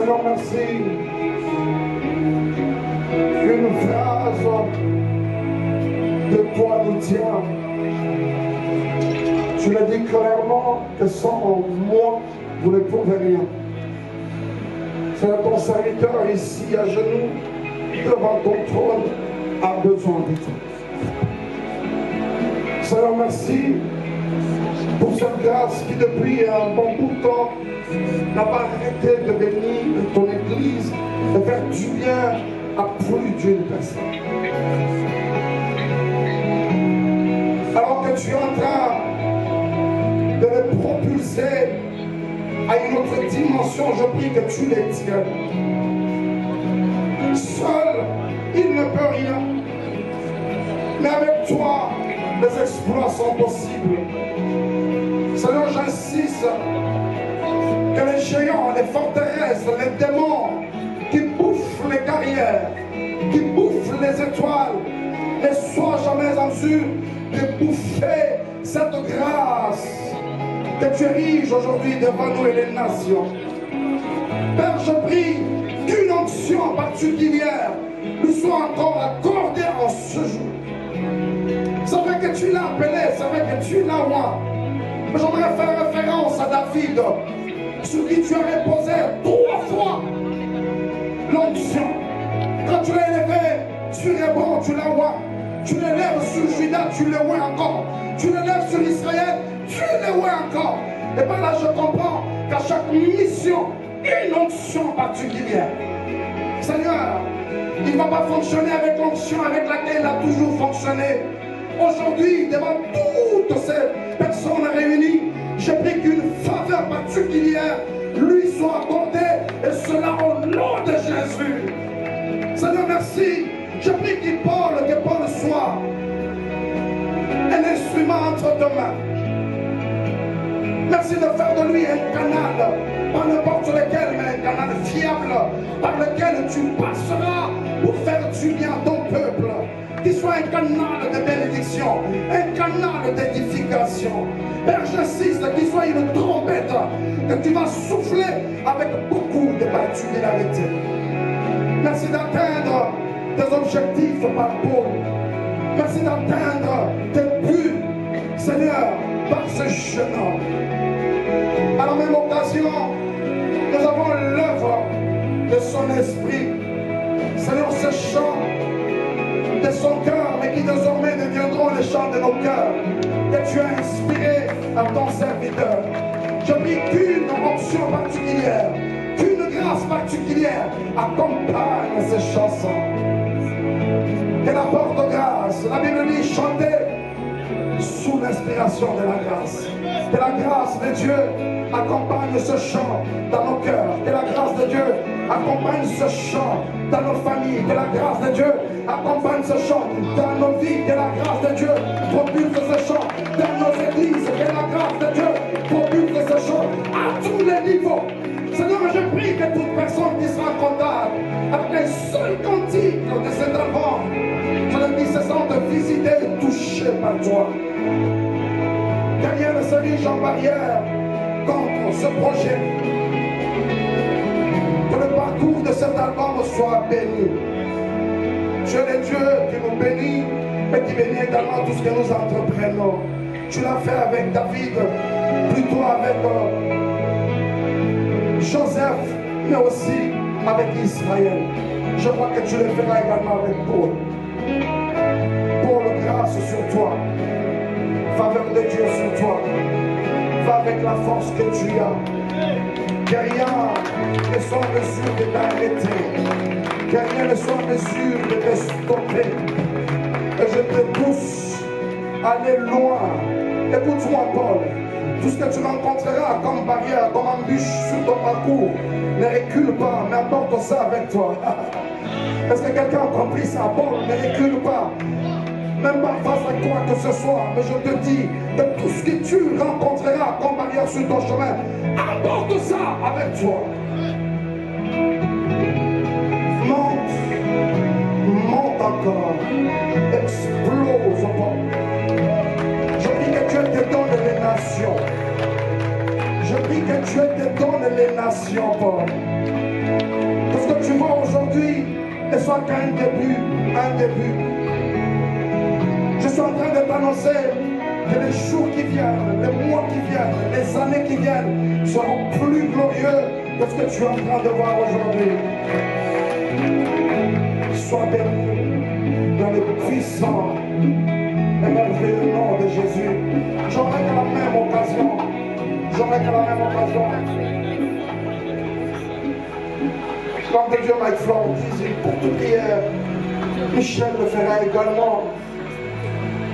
Seigneur, merci. Une phrase de toi nous tient. Tu l'as dit clairement que sans moi, vous ne pouvez rien. Seigneur, ton serviteur ici à genoux, devant ton trône, a besoin de toi. Seigneur, merci pour cette grâce qui depuis un bon bout de temps n'a pas arrêté de bénir ton Église, de faire du bien à plus d'une personne. Alors que tu es en train de les propulser à une autre dimension, je prie que tu les tiennes. Seul, il ne peut rien. Mais avec toi, les exploits sont possibles. Seigneur, j'insiste que les géants, les forteresses, les démons qui bouffent les carrières, qui bouffent les étoiles, ne soient jamais en mesure de bouffer cette grâce que tu ériges aujourd'hui devant nous et les nations. Père, je prie qu'une onction particulière nous soit encore accordée en ce jour. C'est vrai que tu l'as appelé, c'est vrai que tu l'as oint. Mais j'aimerais faire référence à David, sur qui tu as reposé 3 fois l'onction. Quand tu l'as élevé sur Hébron, tu l'as oint. Tu l'élèves sur Juda, tu le oins encore. Tu l'élèves sur Israël, tu le oins encore. Et par là, je comprends qu'à chaque mission, une onction particulière. Seigneur, il ne va pas fonctionner avec l'onction avec laquelle il a toujours fonctionné. Aujourd'hui, devant toutes ces personnes réunies, je prie qu'une faveur particulière lui soit accordée, et cela au nom de Jésus. Seigneur, merci. Je prie que Paul soit un instrument entre tes mains. Merci de faire de lui un canal, pas n'importe lequel, mais un canal fiable, par lequel tu passeras pour faire du bien à ton peuple. Qu'il soit un canal de bénédiction, un canal d'édification. Père, j'insiste, qu'il soit une trompette que tu vas souffler avec beaucoup de particularité. Merci d'atteindre tes objectifs par Paul. Merci d'atteindre tes buts, Seigneur, par ce jeune homme. À la même occasion, nous avons l'œuvre de son esprit. Seigneur, ce chant de son cœur, mais qui désormais deviendront les chants de nos cœurs, que tu as inspiré à ton serviteur. Je prie qu'une onction particulière, qu'une grâce particulière accompagne ces chansons. Qu'elle apporte grâce. La Bible dit chanter sous l'inspiration de la grâce. Que la grâce de Dieu accompagne ce chant dans nos cœurs. Que la grâce de Dieu accompagne ce chant dans nos familles. Que la grâce de Dieu accompagne ce chant dans nos vies. Que la grâce de Dieu propulse ce chant dans nos églises. Que la grâce de Dieu propulse ce chant à tous les niveaux. Seigneur, je prie que toute personne qui sera comptable avec un seul cantique de cet album, je le dis, se sente visité et touché par toi. Que rien ne s'érige en barrière contre ce projet. Que le parcours de cet album soit béni. Tu es le Dieu qui nous bénit, mais qui bénit également tout ce que nous entreprenons. Tu l'as fait avec David, plutôt avec Joseph, mais aussi avec Israël. Je crois que tu le feras également avec Paul. Paul, grâce sur toi. Faveur de Dieu sur toi. Va avec la force que tu as. Que rien ne soit en mesure de t'arrêter. Que rien ne soit en mesure de te stopper. Et je te pousse à aller loin. Écoute-moi, Paul. Tout ce que tu rencontreras comme barrière, comme embûche sur ton parcours, ne recule pas, mais apporte ça avec toi. Est-ce que quelqu'un a compris ça? Paul, ne recule pas. Même pas face à quoi que ce soit, mais je te dis que tout ce que tu rencontreras comme barrière sur ton chemin, apporte ça avec toi. Monte, monte encore, explose encore. Je prie que Dieu te donne les nations. Je prie que Dieu te donne les nations, Paul. que tu vois aujourd'hui ne soit qu'un début, un début. Je suis en train de t'annoncer que les jours qui viennent, les mois qui viennent, les années qui viennent seront plus glorieux que ce que tu es en train de voir aujourd'hui. Sois béni dans le puissant et merveilleux nom de Jésus. J'aurai que la même occasion. J'aurai que la même occasion. Comme de Dieu, Mike Flore disait, pour toute prière, Michel le fera également.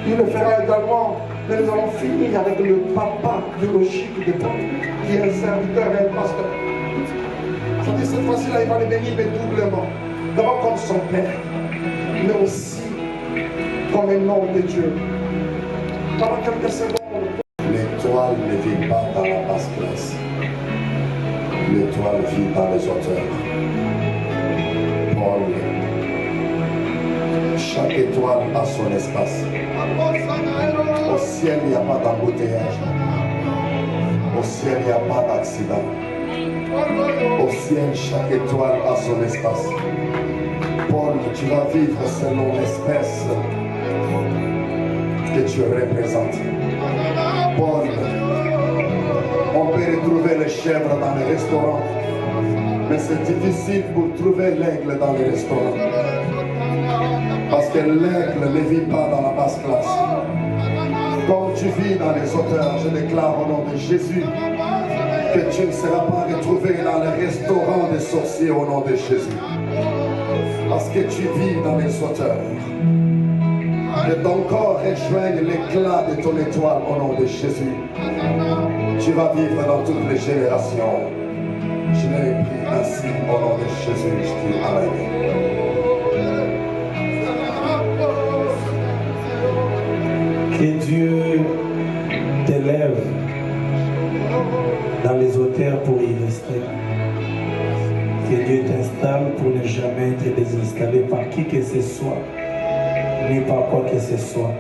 Il le fera également. Mais nous allons finir avec le papa biologique de Paul, qui est un serviteur et un pasteur. Je dis cette fois-ci, là, il va les bénir, mais doublement. D'abord comme son père, mais aussi comme un homme de Dieu. Pendant quelques secondes. L'étoile ne vit pas dans la basse classe. L'étoile vit dans les hauteurs. Paul, chaque étoile a son espace. Au ciel, il n'y a pas d'embouteillage. Au ciel, il n'y a pas d'accident. Au ciel, chaque étoile a son espace. Paul, tu vas vivre selon l'espèce que tu représentes. Paul, on peut retrouver les chèvres dans les restaurants, mais c'est difficile pour trouver l'aigle dans les restaurants. Parce que l'aigle ne vit pas dans la basse classe. Comme tu vis dans les hauteurs, je déclare au nom de Jésus que tu ne seras pas retrouvé dans les restaurants des sorciers au nom de Jésus. Parce que tu vis dans les hauteurs. Que ton corps rejoigne l'éclat de ton étoile au nom de Jésus. Tu vas vivre dans toutes les générations. Je l'ai pris ainsi au nom de Jésus. Je dis Amen. Que Dieu t'élève dans les hauteurs pour y rester. Que Dieu t'installe pour ne jamais être désinstallé par qui que ce soit, ni par quoi que ce soit.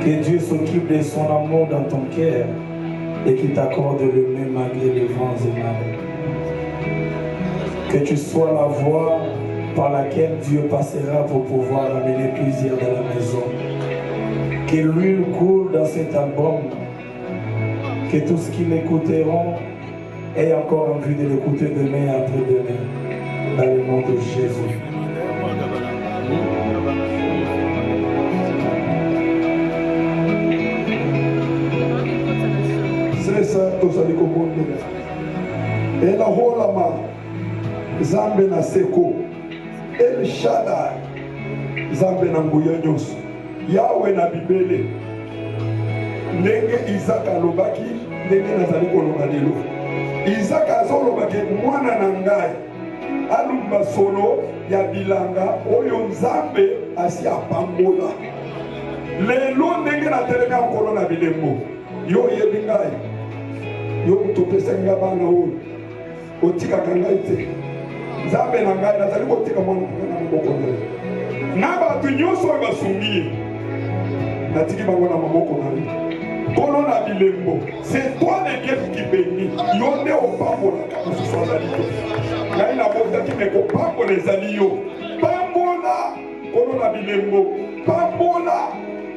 Que Dieu s'occupe de son amour dans ton cœur et qu'il t'accorde le même malgré les vents et marées. Que tu sois la voie par laquelle Dieu passera pour pouvoir amener plusieurs dans la maison. Que l'huile coule dans cet album. Que tout ce qu'ils écouteront aient encore envie de l'écouter demain et après-demain. Dans le nom de Jésus. C'est ça, tout ça, et la holama, Zambe na seko, El Shaddai, Zambe na nguya nyonso, Yahweh na bibele, ndenge Isaac alobaki, ndenge nazali koloba lelo. Isaac azolobaki mwana na ngai, alumba solo ya bilanga oyo Nzambe asi apambola. Lelo ndenge nateleka nkolo na bilembo, yo yebi ngai, yo topesa nga bana oyo, otikaka ngai te. Nzambe na ngai nazali kotika mwana na maboko na ye. Na bato nyonso oyo basungi ye, natiki bango na maboko na ye. Nkolo na bilembo, c'est toi le Dieu qui bénit. Yo nde opambolaka mosusu azali te. Ngai nabotaki me kopambola ezali yo. Pambola nkolo na bilembo, pambola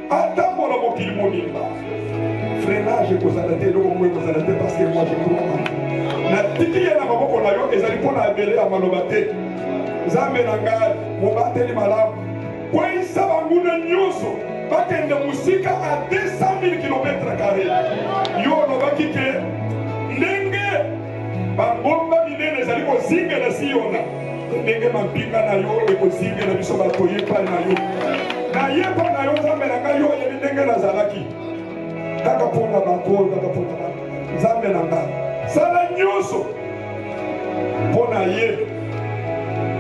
atambola mokili mobimba. Freinage ekozala te, eloko moko ekozala te, parce que moi je crois. Natiki ye na maboko na yo ezali mpona ebele ya maloba te. Nzambe na ngai mobateli malamu kweyisa banguna nyonso bakende musika a 200 000 km². Yo olobaki ke ndenge bangomba minene ezali kozingela Siona, ndenge mampinga na yo ekozingela biso bato yepa na yo. Nayepa na yo Nzambe na ngai yo oyebi ndenge nazalaki. Kaka mpona bato oyo, kaka mpona bato. Nzambe na ngai sala nyonso mpona ye.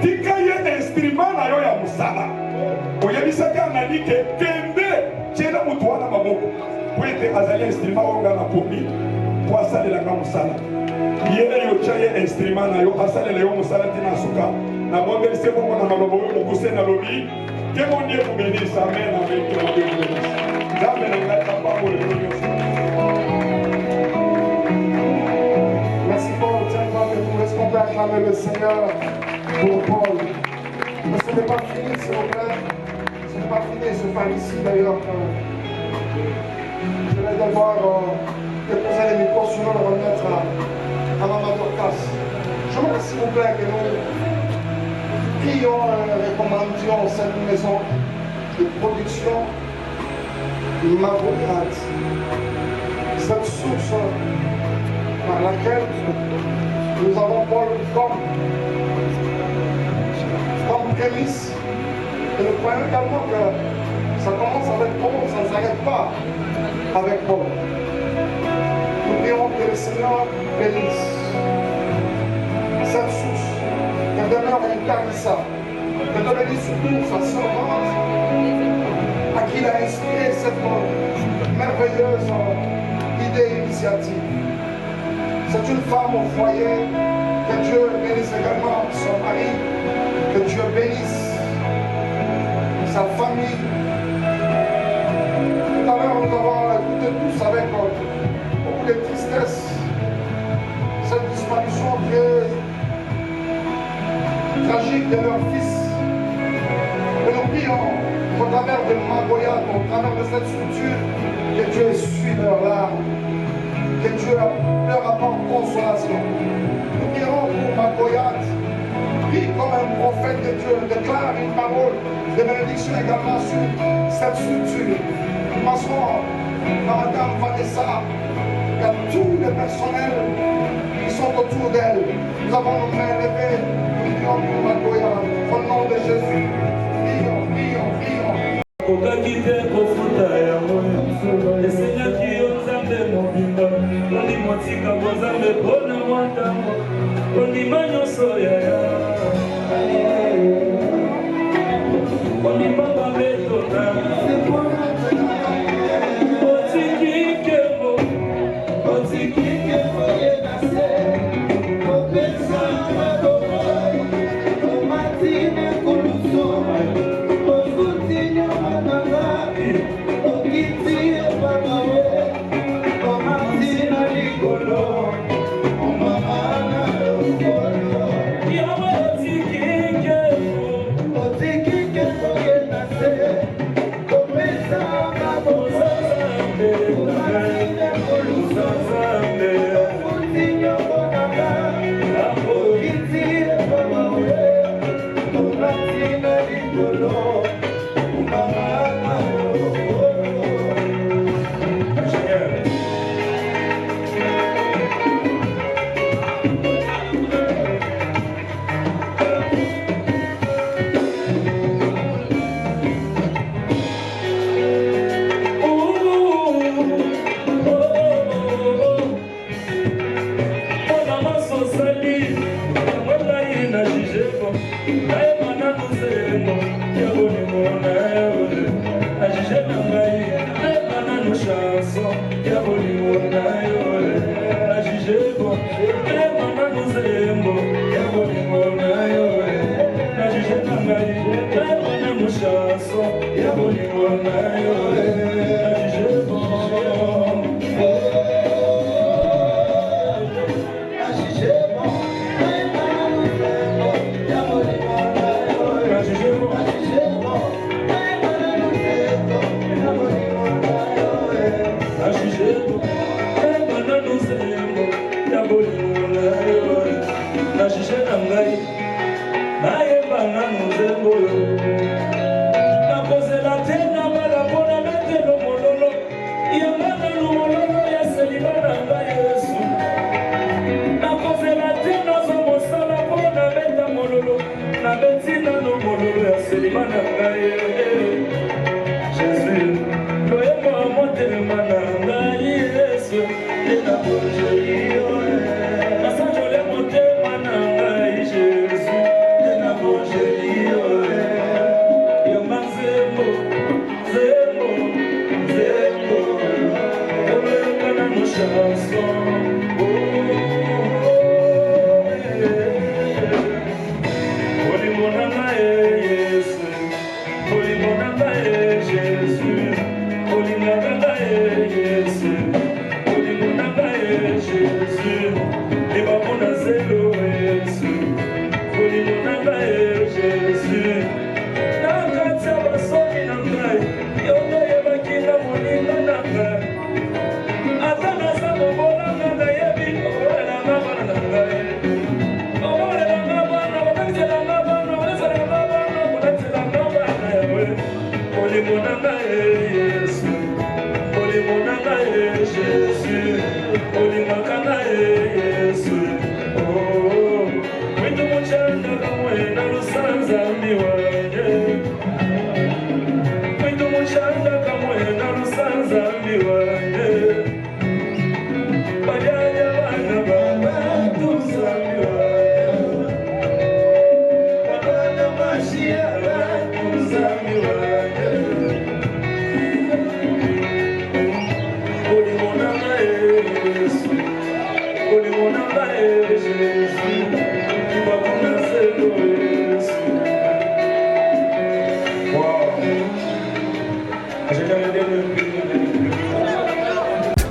Tika ye instrument na yo ya mosala. Oyebisaki Anani ke kende tiela mutu wana maboko po ete azali instrument oyo nga nakomi po asalelanga mosala. Ye yo tia ye instrument na yo asalela yo mosala tina suka. Nabombeli se bongo na maloba oyo mokuse nalobi ke mon Dieu vous bénisse. Amen, amen, que mon Dieu vous bénisse. Nzambe na ngai apambola lelo nyonso. Merci Paul, tiens-toi debout, est-ce qu'on peut acclamer le Seigneur pour Paul. Mais ce n'est pas fini, s'il vous plaît. Ce n'est pas fini, c'est pas ici d'ailleurs. Je vais devoir déposer les micros, sinon le remettre à Maman Dorcas. J'aimerais s'il vous plaît que nous prions et recommandions cette maison de production Magoyat, cette source par laquelle nous avons Paul comme prémisse. Et nous croyons également que ça commence avec Paul, ça ne s'arrête pas avec Paul. Nous prions que le Seigneur bénisse cette source, qu'elle demeure intarissable, qu'elle bénisse surtout sa servante à qui il a inspiré cette merveilleuse idée initiative. C'est une femme au foyer, que Dieu bénisse également son mari, que Dieu bénisse sa famille. Tout à l'heure, nous avons écouté tous avec beaucoup de tristesse cette disparition très tragique de leur fils. Et nous prions au travers de Magoyat, au travers de cette structure, que Dieu essuie leurs larmes, que Dieu leur apporte consolation. Nous prions pour Magoyat, qui, comme un prophète de Dieu, déclare une parole de bénédiction également sur cette structure. Nous passerons à Madame Vanessa et à tous les personnels qui sont autour d'elle. Nous avons nos mains levées, nous prions pour Magoyat, au nom de Jésus. Prions, prions, prions. kokakite kofuta yango esenyaki yo nzambe mobimba ondima tika bozambe mpona mwatango ondima nyonso yaya ondima babetona otikikemo otikikemo yenase kopesa makomai omatine koluso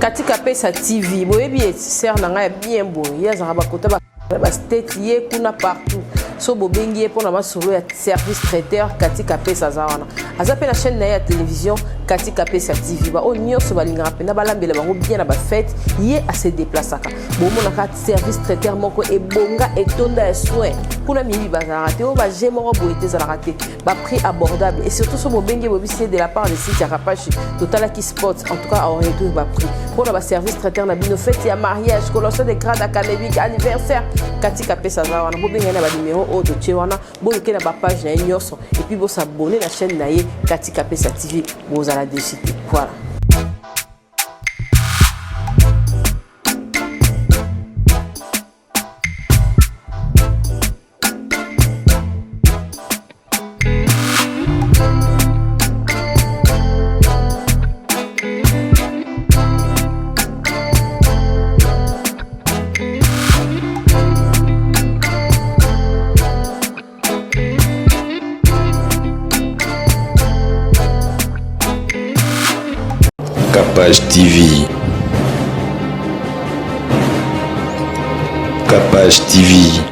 katika pesa TV boyebi ser na ngai bien boye yazaka bakota ba state ye kuna partout so bobengi pour na masolo ya service traiteur katika pesa za wana aza pe na chaîne na ya télévision katika pesa TV ba onyoso balingaka pena balambela bango bien na ba fête ye a se déplaçaka bomona ka service traiteur moko ebonga etonda ya soin kuna mibi bazara te o ba jemoro boete za raté ba prix abordable et surtout so bobengi bobisi de la part de site ya Rapache Total qui sport en tout cas on retrouve ba prix pour na ba service traiteur na bino fête ya mariage colossal de grade académique anniversaire katika pesa za wana bobenga na ba numéro o de tchewana boleke na ba page na nyoso et puis bo s'abonner na chaîne na ye katika pesa TV bo za la décité voilà. Capage TV. Capage TV.